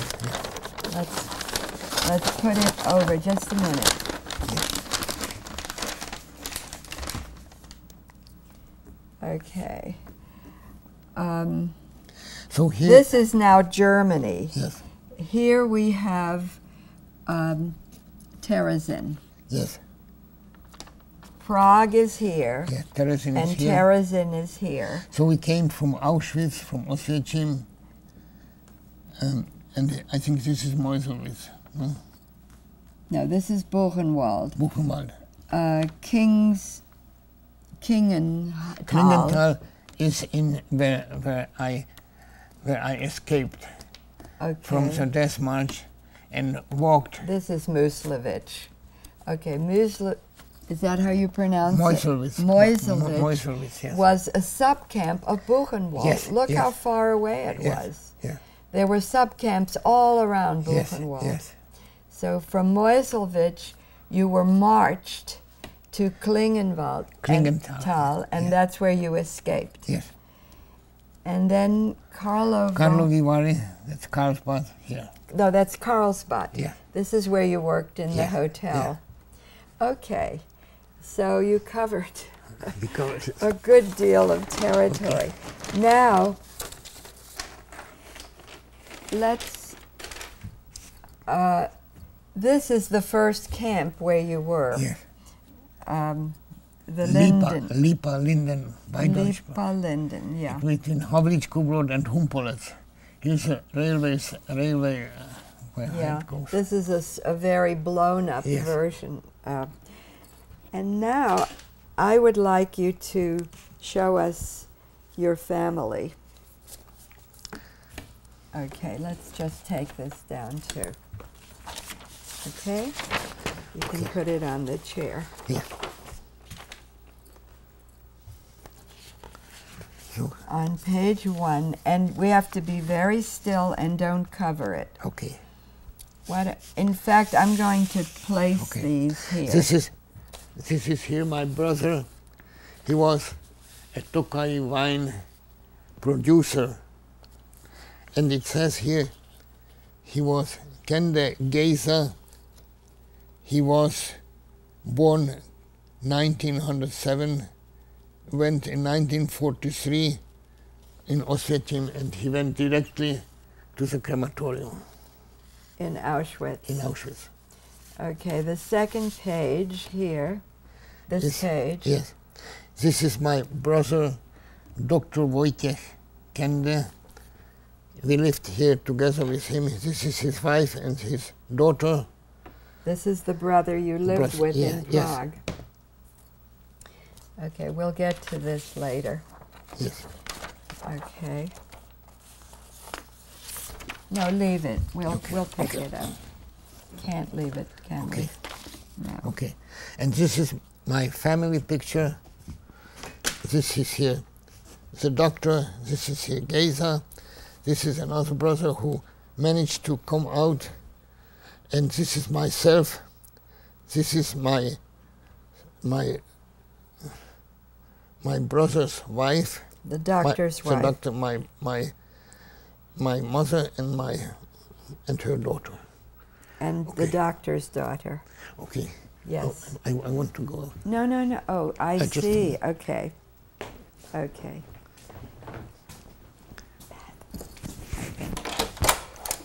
Let's put it over just a minute. Okay. So here, This is now Germany. yes, Here we have Terezin. yes, Prague is here, yeah, Terezin is and here. Terezin is here. So we came from Auschwitz, from Oswiecim, and I think this is Meuselwitz, no? No, this is Buchenwald. Buchenwald. Klingenthal. Klingenthal is in where I escaped from the death march and walked. This is Muslewicz. Okay, is that how you pronounce Meuselwitz. it? Meuselwitz. Meuselwitz, yes. Was a subcamp of Buchenwald. Yes, Look yes. how far away it Yes, was. yeah. There were subcamps all around Yes, Buchenwald. yes. So from Meuselwitz, you were marched to Klingenthal, and that's where you escaped. Yes. And then Karlovy Vary, that's Carlsbad here. No, that's Carlsbad. Yeah. This is where you worked in the hotel. Okay, so you covered a good deal of territory. Okay. Now, let's, this is the first camp where you were. Yes. The Linden. Linden, by Linden, yeah. Between Havlíčkův Brod and Humpolec. Here's a railway where it goes. This is a very blown up version. And now I would like you to show us your family. Okay, let's just take this down too. Okay? You can put it on the chair. Yeah. On page 1, and we have to be very still and don't cover it. Okay. In fact, I'm going to place these here. This is here my brother. He was a Tokai wine producer. And it says here, He was Kende Geza. He was born 1907, went in 1943 in Oswiecim, and he went directly to the crematorium. In Auschwitz. In Auschwitz. Okay, the second page here, this page. Yes. This is my brother, Dr. Wojciech Kende. We lived here together with him. This is his wife and his daughter. This is the brother you lived with in Prague. Yes. Okay, we'll get to this later. Yes. Okay. No, leave it. We'll pick it up. Can't leave it, can we? No. Okay. And this is my family picture. This is here the doctor. This is here Geza. This is another brother who managed to come out. And this is myself. This is my brother's wife. The doctor's wife. The doctor, my mother and her daughter. And the doctor's daughter. Okay. Yes. Oh, I want to go. No. Oh, I see. Okay. Okay.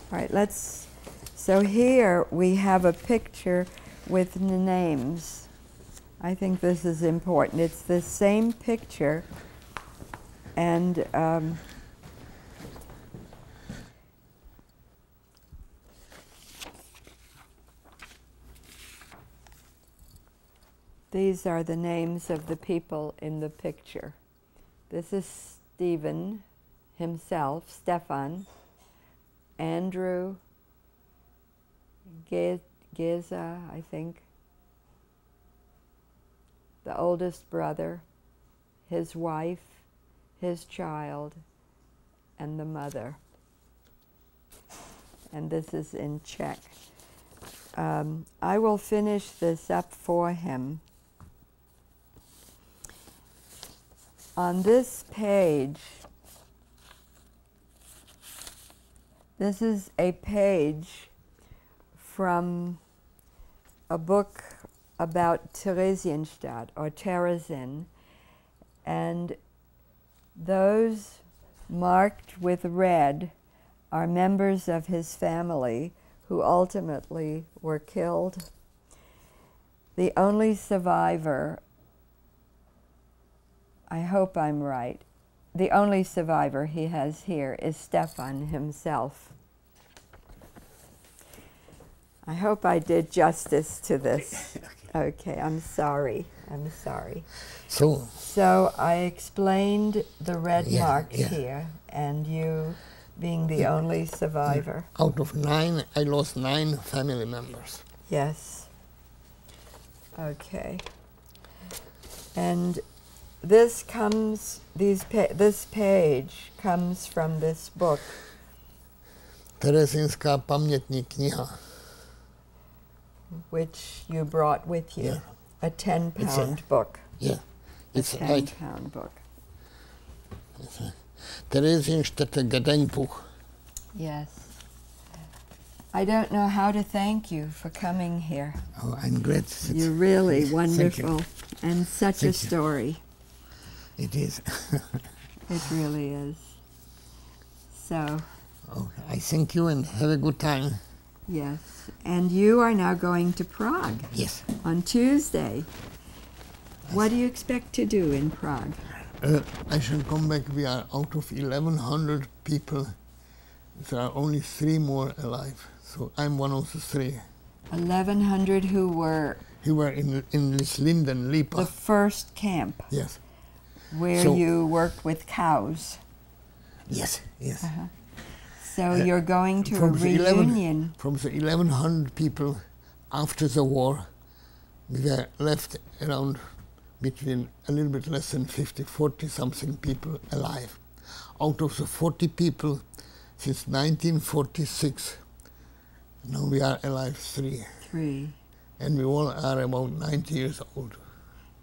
All right, so here we have a picture with the names. I think this is important. It's the same picture, and these are the names of the people in the picture. This is Stephen himself, Stefan, Andrew, Geza, I think, the oldest brother, his wife, his child, and the mother. And this is in Czech. I will finish this up for him. On this page, this is a page from a book about Theresienstadt, or Terezin, and those marked with red are members of his family who ultimately were killed. The only survivor, I hope I'm right, the only survivor he has here is Stefan himself. I hope I did justice to this. Okay, I'm sorry. So I explained the red marks here, and you being the only survivor. Out of 9, I lost 9 family members. Yes. Okay. And this page comes from this book. Terezinská pamětní kniha. Which you brought with you. Yeah. A 10-pound book. Yeah. It's a 10-pound book. Theresienstädter Gedenkbuch. Yes. I don't know how to thank you for coming here. Oh, I'm glad. You're really wonderful. You. And such a story. It is. It really is. So. Oh, I thank you and have a good time. Yes. And you are now going to Prague. Yes. On Tuesday. What do you expect to do in Prague? I shall come back. We are out of 1,100 people. There are only 3 more alive. So I'm one of the 3. 1,100 who were in this Linden, Lipa. The first camp. Yes. Where you worked with cows. Yes, yes. So you're going to a reunion. From the 1,100 people after the war, we were left around between a little bit less than 50, 40-something people alive. Out of the 40 people since 1946, now we are alive 3. 3. And we all are about 90 years old.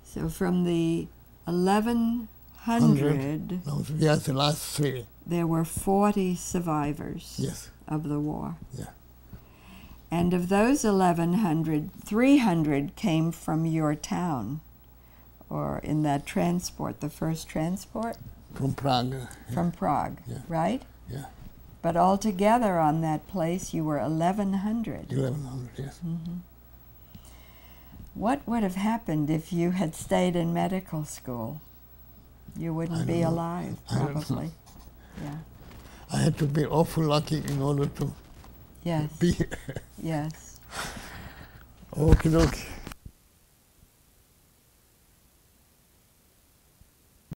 So from the 1,100... No, we are the last 3. there were 40 survivors Yes. of the war. Yeah. And of those 1,100, 300 came from your town, or in that transport, the first transport? From Prague. From Prague, Yeah. right? Yeah. But altogether on that place you were 1,100. 1,100, yes. Mm-hmm. What would have happened if you had stayed in medical school? You wouldn't be alive, probably. Yeah. I had to be awful lucky in order to Yes. be here. Yes. Okie dokie.